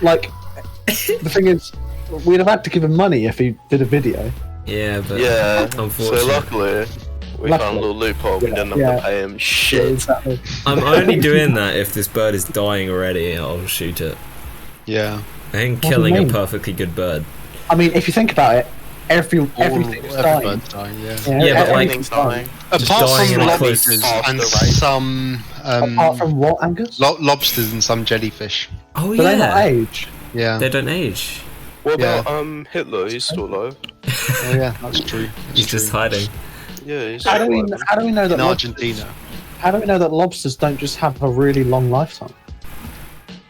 like, the thing is, we'd have had to give him money if he did a video. Yeah, but Yeah. unfortunately, So luckily, we found a little loophole. We didn't have to pay him shit. Exactly. I'm only doing that if this bird is dying already. I'll shoot it. Yeah. I think do you killing a mean? perfectly good bird. I mean, if you think about it, everything's dying. Bird's dying, yeah. Yeah, but like, everything's dying. Just Apart dying from in a close- lobsters After and rain. some Apart from what, Angus? lobsters and some jellyfish. oh Do they not yeah, age? Yeah. they don't age. What Yeah. about Hitler? He's still alive. Oh yeah, that's true. He's just hiding. Yeah, he's How still do we alive. how do we know that In lobsters, Argentina. how do we know that lobsters don't just have a really long lifetime?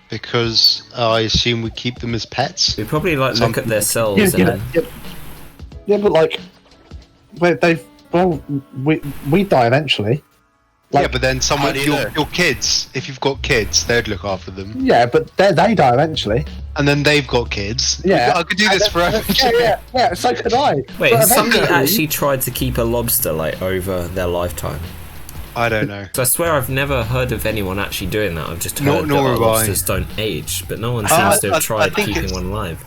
Because I assume we keep them as pets. We probably like look at their cells Yeah, and yeah, then yeah, but like, we die eventually. Yeah, but then someone, How do you know? your kids, if you've got kids, they'd look after them. Yeah, but they die eventually. And then they've got kids. Yeah, I could do this forever. Yeah. So could I. wait, But has somebody eventually- actually tried to keep a lobster like over their lifetime? I don't know. So I swear I've never heard of anyone actually doing that. I've just heard Nor that have I. lobsters don't age, but no one seems to I have tried think keeping it's- one alive.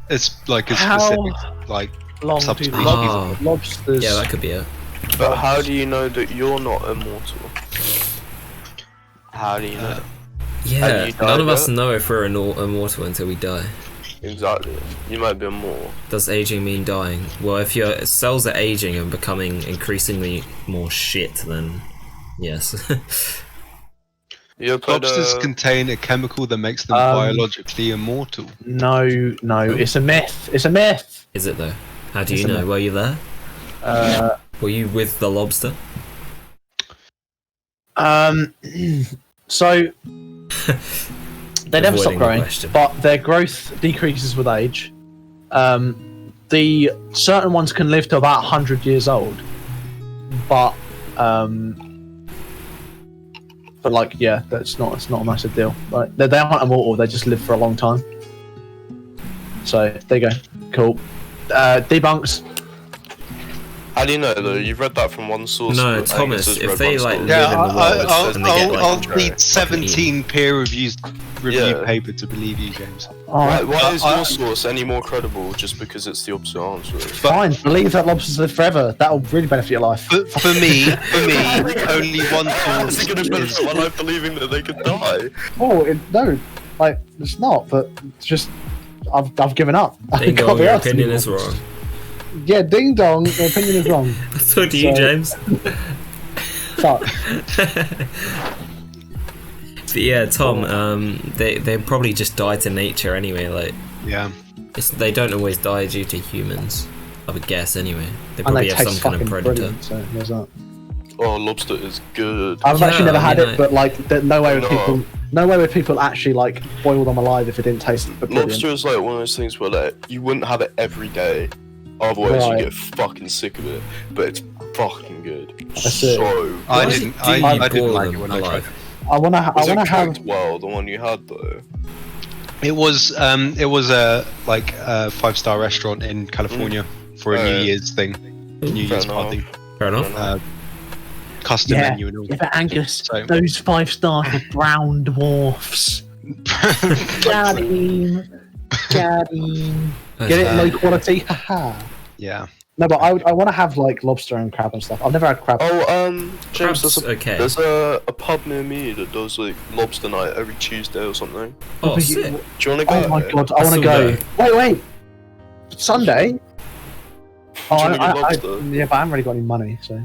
It's like a How specific, like, long do subspecies. Oh. lobsters? Yeah, that could be it. But how do you know that you're not immortal? How do you know? Yeah, you none of died us know if we're immortal until we die. Exactly. You might be immortal. Does aging mean dying? Well, if your cells are aging and becoming increasingly more shit, then yes. You put, Lobsters contain a chemical that makes them biologically immortal. No, it's a myth. It's a myth. Is it though? How do It's you a know? myth. Were you there? Were you with the lobster? So they never stop Avoiding the growing, question. but their growth decreases with age. The certain ones can live to about 100 years old, but like, yeah, it's not a massive deal. Like, they aren't immortal. They just live for a long time. So there you go. Cool. Debunks. How do you know though? You've read that from one source. No, but Thomas, Angus has if read they, one like, source. live Yeah, in the world and they get, like, I'll fucking need 17 peer-reviewed review Yeah. paper to believe you, James. Alright, Why is I- your source any more credible just because it's the opposite answer? fine. Believe that lobsters live forever. That'll really benefit your life. For me, only one How's source it going to benefit is... my life believing that they could die? Oh, no. Like, it's not, but it's just... I've given up. Ding Can't dong, be your asked opinion anymore. is wrong. Yeah, ding dong, your opinion is wrong. So do you, So- James? Fuck. But yeah, Tom, they probably just die to nature anyway. Like, Yeah. they don't always die due to humans. I would guess anyway. They And probably they have some taste kind fucking of predator. brilliant, so there's that. Oh, lobster is good. I've Yeah, actually never I had mean, it, but like, no way would No. people... No way would people actually, like, boil them alive if it didn't taste brilliant. Lobster is like one of those things where like you wouldn't have it every day, otherwise Right. you get fucking sick of it. But it's fucking good. That's it. So I Why didn't. do you I didn't boil like it them when I tried alive? it. I wanna was it have... cooked well, the one you had though? It was a 5-star restaurant in California for a New Year's thing, New Fair Year's enough. party, Fair enough. custom Yeah. menu and all. Yeah, but Angus, So- those 5 stars were brown dwarfs. Got him. Got him. Get it? Low quality? Haha. Yeah. No, but I want to have, like, lobster and crab and stuff. I've never had crab. Oh, James, Crab's okay. there's a pub near me that does like lobster night every Tuesday or something. Oh, But sick. you- Do you want to go? Oh my god, I I want to still go. Wait. Sunday? Oh, Do you wanna get lobster? yeah, but I haven't really got any money, so.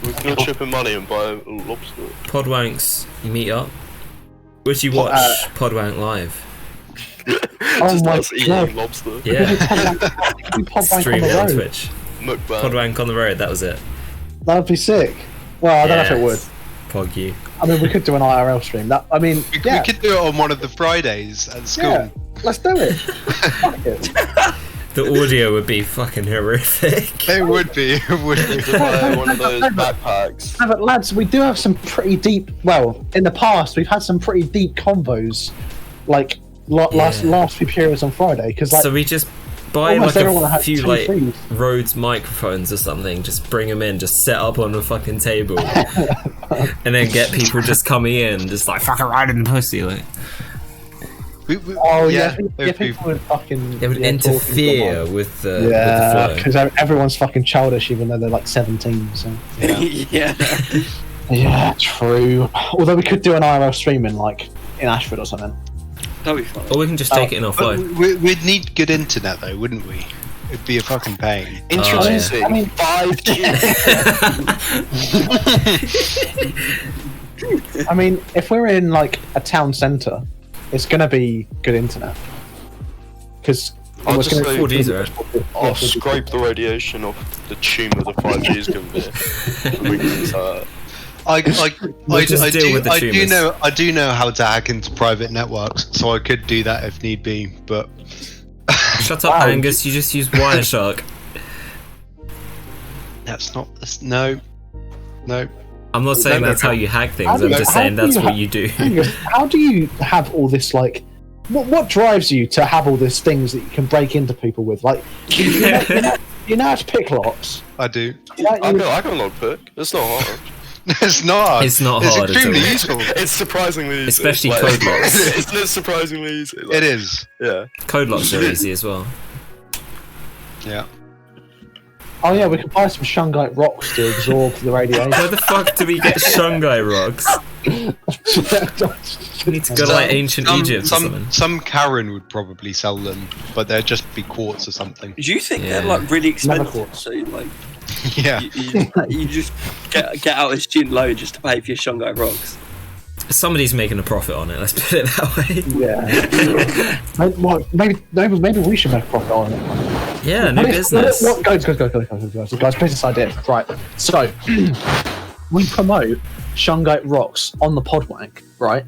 We can all chip in money and buy a lobster. Podwanks, you meet up. Would you watch Podwank live? Just my us eating God. lobster. Yeah. We Podwank on Stream the it on road. Twitch. Mukbang. Podwank on the road, that was it. That'd be sick. Well, I don't know if it would. Yes. Pog you. I mean, we could do an IRL stream. That, I mean, We yeah, could do it on one of the Fridays at school. yeah, let's do it. Fuck it. The audio would be fucking horrific. It would be. It would be. Just buy one of those backpacks. No, but lads, we do have some pretty deep. Well, in the past, we've had some pretty deep combos, like last few periods on Friday. Because like, So we just buy almost like everyone a has few 2 like fees. Rhodes microphones or something, just bring them in, just set up on the fucking table, and then get people just coming in, just like fucking riding the pussy, like oh yeah, it would be- people would fucking. they would interfere with the Yeah, with the because everyone's fucking childish, even though they're like 17. So. Yeah. Yeah, true. Although we could do an IRL stream in like in Ashford or something. That'd be fun. flow. Or we can just take it in But offline. we'd need good internet though, wouldn't we? It'd be a fucking pain. Introducing I mean- 5G. I mean, if we're in like a town centre, it's gonna be good internet. Because I'll we're just gonna- say 4Gs are I'll scrape the radiation off the tumour the 5G is going to be. We can use that. We'll just deal with the tumors. I do know how to hack into private networks, so I could do that if need be. But Shut up, Wow. Angus. You just use Wireshark. no. I'm not saying that's how you hack things. I'm just saying that's what you do. Angus, how do you have all this like? What drives you to have all these things that you can break into people with? Like, you know how to pick locks. I do. Like, I can log pick. It's not hard. It's not. It's not hard at extremely all. useful. It's surprisingly easy. Especially Like, code locks. It's surprisingly easy. Like, It is. Yeah. Code locks are easy as well. Yeah. Oh yeah, we could buy some shungite rocks to absorb the radiation. Where the fuck do we get shungite rocks? We need to go to like ancient Egypt or something. Some Karen would probably sell them, but they'd just be quartz or something. Do you think Yeah. they're like really Never expensive? thought. So like, Yeah. you just get out a student loan just to pay for your shungite rocks. Somebody's making a profit on it. Let's put it that way. Yeah. Well, maybe we should make a profit on it. Yeah, new business. Guys, business idea. Right. So, we promote shungite rocks on the Podwank, right?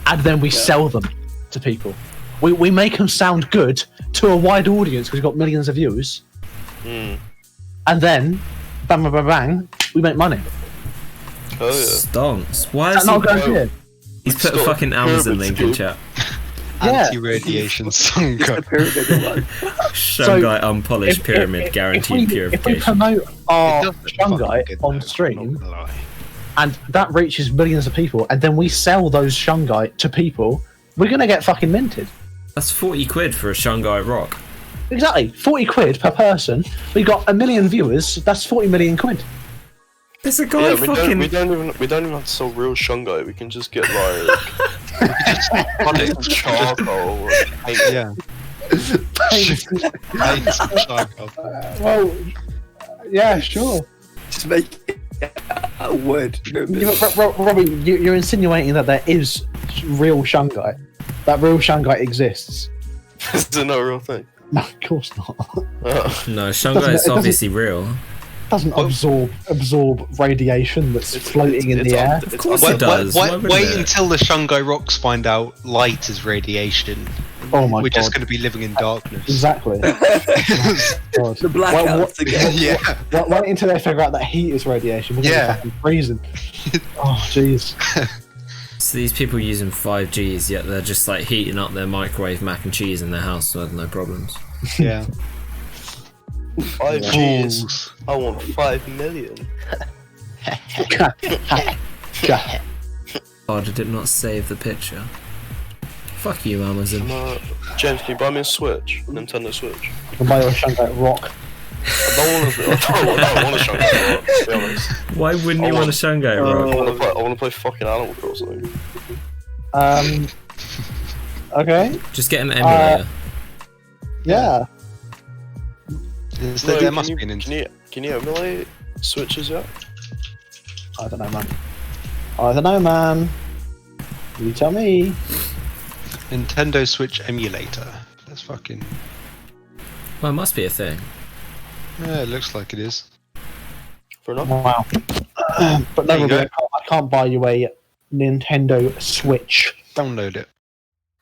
And then we sell them to people. We make them sound good to a wide audience because we've got millions of views. Mm. And then, bang, bang, bang, bang, we make money. Oh yeah. Stonks. Why Is is that not he... going good? He's put a Stop. fucking Amazon Pyramid link in scheme. chat. Anti-radiation The shungite. pyramid one. Shungite unpolished pyramid guaranteed if we purification. promote our It does look shungite fucking good, on though, stream, I'm not gonna lie. and that reaches millions of people, and then we sell those shungite to people, we're gonna get fucking minted. That's 40 quid for a shungite rock. Exactly, 40 quid per person. We got 1 million viewers. That's 40 million quid. There's a guy Yeah, fucking. we don't even have to sell real shungite. We can just get like charcoal. Yeah. Well, yeah, sure. Just make it a word. Robbie, you're insinuating that there is real shungite. That real shungite exists. Is it not a real thing? No, of course not. No, shungite's obviously real. Doesn't absorb radiation that's floating in the air. Of course it does. Why wouldn't Wait it? until the shungite rocks find out light is radiation. Oh my We're god! just going to be living in darkness. Exactly. God. The blackouts again. Yeah. Wait until they figure out that heat is radiation. We're gonna Yeah. be fucking freezing. Oh jeez. So these people using 5Gs, yet they're just like heating up their microwave mac and cheese in their house, so no problems. Yeah. 5 Gs. Fools. I want 5 million. Oh, did it not save the picture? Fuck you, Amazon. James, can you buy me a Switch? Nintendo Switch. You can buy your shungite rock. I don't want a shungite rock, to be honest. Why wouldn't you want a shungite rock? I want to play fucking Animal Crossing. Okay. Just get an emulator. Yeah. There must be an Can you emulate Switches yet? I don't know, man. You tell me. Nintendo Switch emulator. That's fucking. Well, it must be a thing. Yeah, it looks like it is. For enough? Wow. But There you never go. I can't buy you a Nintendo Switch. Download it.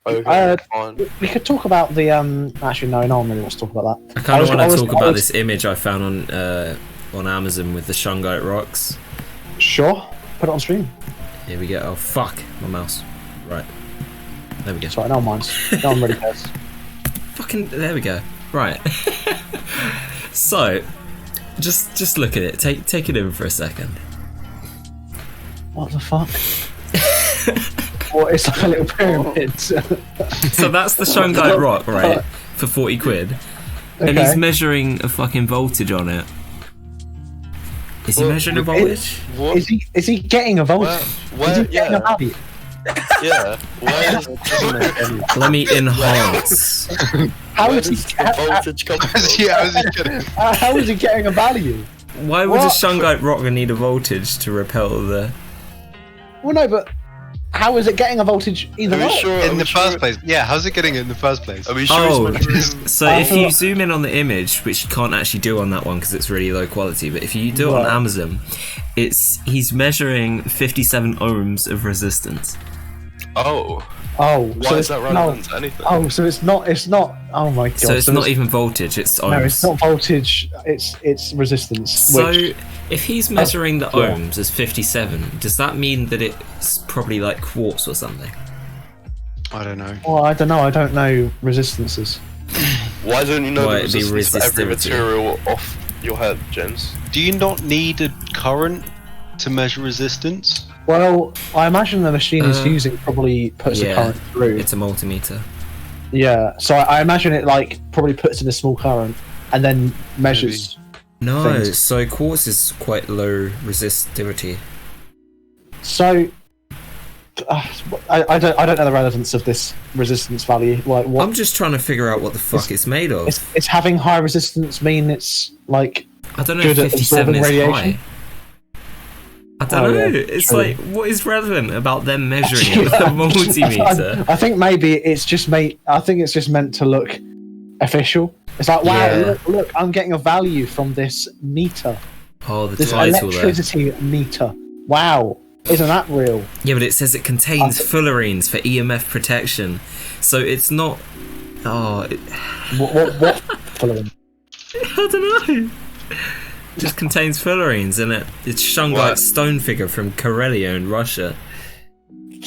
Okay, fine. We could talk about the Actually, no one really wants to talk about that. I kind of want to talk I about was- this image I found on Amazon with the shungite rocks. Sure. Put it on stream. Here we go. Oh fuck, my mouse. Right. There we go. Sorry, no one minds. No one really cares. Fucking. There we go. Right. So, just look at it. Take it in for a second. What the fuck? What? It's like a little pyramid. So that's the shungite rock, right? For 40 quid. And he's measuring a fucking voltage on it. Is he measuring a voltage? What? Is he getting a voltage? Is he getting a value? Yeah. Where Let me enhance. How where is he? does the voltage come from? How is he getting a value? Why would a What? shungite rock need a voltage to repel the... Well, no, but how is it getting a voltage either Are we way? sure? In the first place. Yeah, how's it getting it in the first place? Are we sure Oh, he's measuring? so if you zoom in on the image, which you can't actually do on that one because it's really low quality, but if you do it on Right. Amazon, he's measuring 57 ohms of resistance. Oh. Oh, Why is that relevant to anything? Oh, so it's not. Oh my god. So it's not even voltage, it's ohms. No, it's not voltage. It's resistance. So which, if he's measuring the yeah. ohms as 57, does that mean that it's probably like quartz or something? I don't know. well, I don't know. I don't know resistances. Why don't you know Why, the it'd be resistance for every resistivity. material off your head, James? Do you not need a current to measure resistance? Well, I imagine the machine is using probably puts a Yeah, current through. it's a multimeter. Yeah, so I imagine it like probably puts in a small current and then measures. No, Things. so quartz is quite low resistivity. So I don't know the relevance of this resistance value. Like what? I'm just trying to figure out what the fuck it's made of. It's having high resistance mean it's like I don't know good if at 57 is absorbing radiation? high. I don't know. Yeah, It's true. like, what is relevant about them measuring it with a multimeter? I think maybe it's just I think it's just meant to look official. It's like, wow, Yeah. look, I'm getting a value from this meter, Oh, the this title there. electricity meter. Wow, isn't that real? Yeah, but it says it contains fullerenes for EMF protection. So it's not... Oh, What following? I don't know. It just contains fullerenes in it. It's shungite What? stone figure from Karelia in Russia.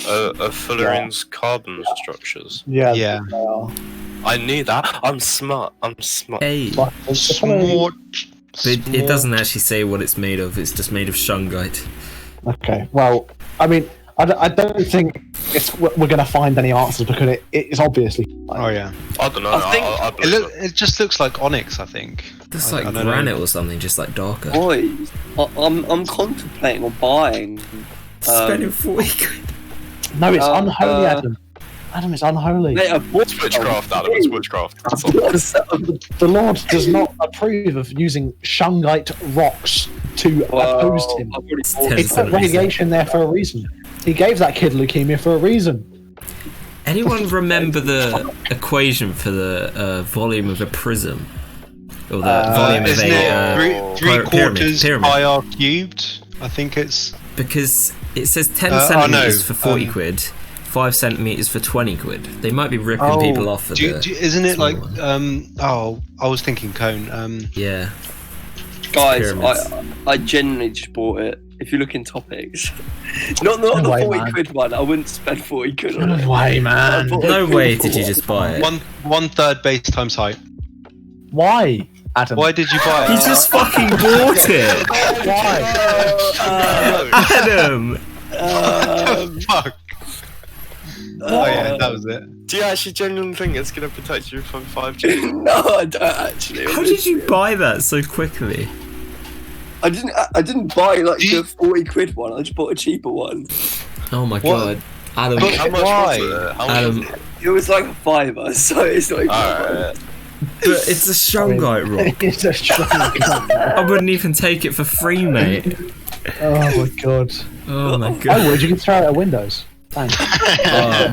Are fullerenes carbon structures? Yeah. Yeah. They are. I knew that. I'm smart. Hey, But it's definitely- Smart. but it doesn't actually say what it's made of. It's just made of shungite. Okay. Well, I mean, I don't think we're going to find any answers because it's obviously. Oh yeah. I don't know. I think I believe It just looks like onyx. I think. It's I like don't know. granite or something, just like darker. Boys, I'm contemplating on buying. Spending 40 quid. No, it's unholy, uh, Adam. Adam, it's unholy. Mate, I bought It's witchcraft, Adam. It's witchcraft. That's all. The Lord does not approve of using shungite rocks to oppose him. I've already It's bought He it. put radiation there for a reason. He gave that kid leukemia for a reason. Anyone remember the equation for the volume of a prism? Or the volume of Isn't a it three quarters pyramid? pi r cubed? I think it's. Because it says 10 oh, centimeters no, for 40 quid, 5 centimeters for 20 quid. They might be ripping Oh, people off for the. Isn't it small like one. Oh, I was thinking cone. Yeah. Guys, Pyramids. I genuinely just bought it. If you look in topics, not the No way, 40 man. quid one. I wouldn't spend 40 quid on it. No way, man. I bought No it way for did you just buy it. 1/3 base times height. Why, Adam? Why did you buy You it? just fucking bought it! Why? Adam! Fuck. Oh yeah, that was it. Do you actually genuinely think it's gonna protect you from 5G? No, I don't actually. How did you buy that so quickly? I didn't buy like Do you- the 40 quid one. I just bought a cheaper one. Oh my What? god. Adam, But- How much Why? was it? How much Adam, was it? It was like a £5, so it's not even. Alright. but it's a shungite rock. It's a shungite. I wouldn't even take it for free, mate. Oh my god. Oh my I god. would. You can throw it at windows. Thanks.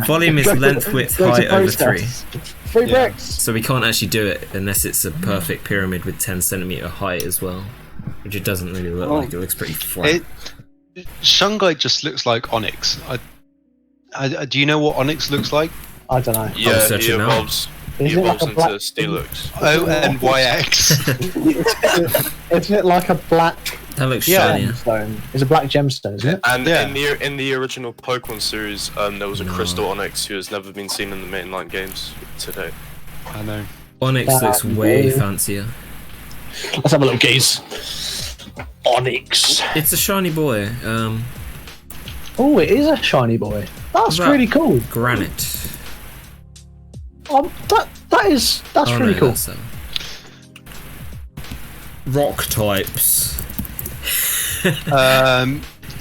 Volume is length, width, Go to height over process. 3. 3 Yeah. bricks. So we can't actually do it unless it's a perfect pyramid with 10 centimeter height as well. Which it doesn't really look like. It looks pretty flat. Shungite just looks like onyx. Do you know what onyx looks like? I don't know. Yeah, he searching now. evolves. He Isn't it like evolves a into black? Steelix. ONYX. Isn't it like a black That looks Yeah. shinier. gemstone? It's a black gemstone, isn't it? And Yeah. in the original Pokemon series, there was a No. crystal onyx who has never been seen in the mainline games to date. I know. Onyx looks way fancier. Let's have a little gaze. Onyx. It's a shiny boy. Oh, it is a shiny boy. That's Right. really cool. Granite. That's Oh, really no, cool. that's, rock types.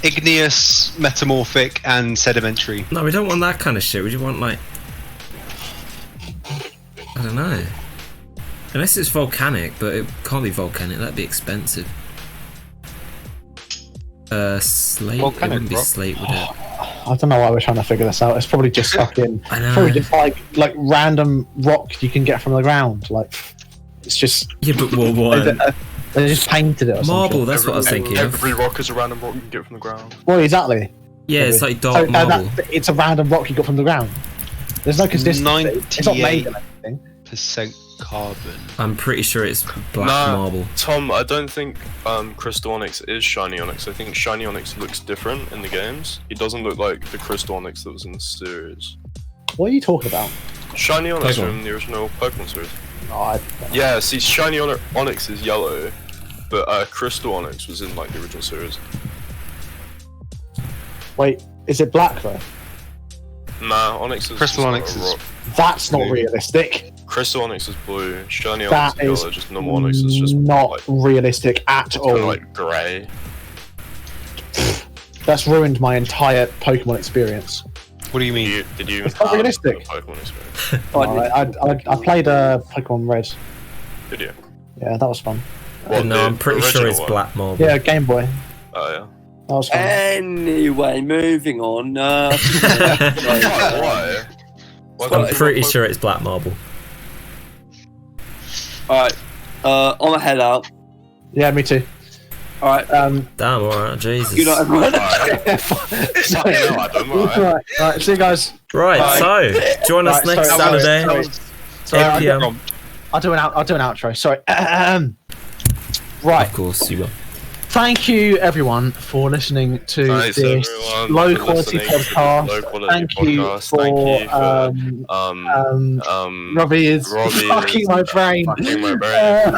Igneous, metamorphic, and sedimentary. No, we don't want that kind of shit. We just want like, I don't know. Unless it's volcanic, but it can't be volcanic. That'd be expensive. Slate. Volcanic it wouldn't be rock. slate, would it? I don't know why we're trying to figure this out. It's probably just fucking. I know. Probably just like random rock you can get from the ground. Like it's just Yeah, but what? they just painted it. Or some Marble. shit. That's what I was thinking. of. Every rock is a random rock you can get from the ground. Well, exactly. Yeah, it's like So, dark marble. it's a random rock you got from the ground. There's no consistency. It's not made of anything. Percent carbon. I'm pretty sure it's black Nah. marble. Tom, I don't think Crystal Onyx is Shiny Onyx. I think Shiny Onyx looks different in the games. He doesn't look like the Crystal Onyx that was in the series. What are you talking about? Shiny Onyx Pokemon. from the original Pokemon series. Oh, Yeah, see, Shiny Onyx is yellow, but Crystal Onyx was in like the original series. wait, is it black though? Nah, Onyx is Crystal just Onyx a is- rock. That's not Blue. realistic. Crystal Onyx is blue. Shiny That Onyx is is yellow. Just normal Onyx is just not like realistic at kind all. of like grey. That's ruined my entire Pokemon experience. What do you mean? Did you It's not have realistic. a Pokemon experience? I played Pokemon Red. Did you? Yeah, that was fun. What, no, the I'm pretty sure original it's one? black marble. Yeah, Game Boy. Oh yeah. That was fun. Anyway, moving on. Why? Why I'm can't pretty you- sure it's black marble. Alright, I'm gonna head out. Yeah, me too. Alright, Damn, alright, Jesus. good night, everyone. Sorry, no, I don't mind. Right, see you guys. Right, Bye. so join us Right, next sorry, Saturday, sorry, 8 PM. I'll do an outro. Sorry. Right. Of course, you will. thank you everyone for listening to Thanks, this everyone, low for quality listening to this podcast. low-quality Thank you podcast. for, Thank you for Robbie is fucking my brain. fucking my brain.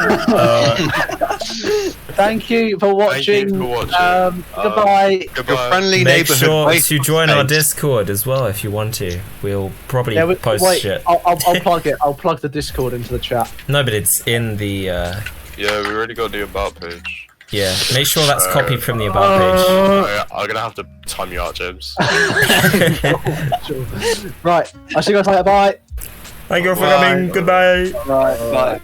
Thank you for watching. Goodbye. Your friendly Make neighborhood. sure waste to of join our space. Discord as well if you want to. We'll probably Yeah, post wait, shit. I'll plug it. I'll plug the Discord into the chat. No, but it's in the. Yeah, we already got the about page. Yeah, make sure that's copied from the about page. I'm gonna have to time you out, James. Right, I'll see you guys later. Bye. Thank you for coming. Goodbye. Bye.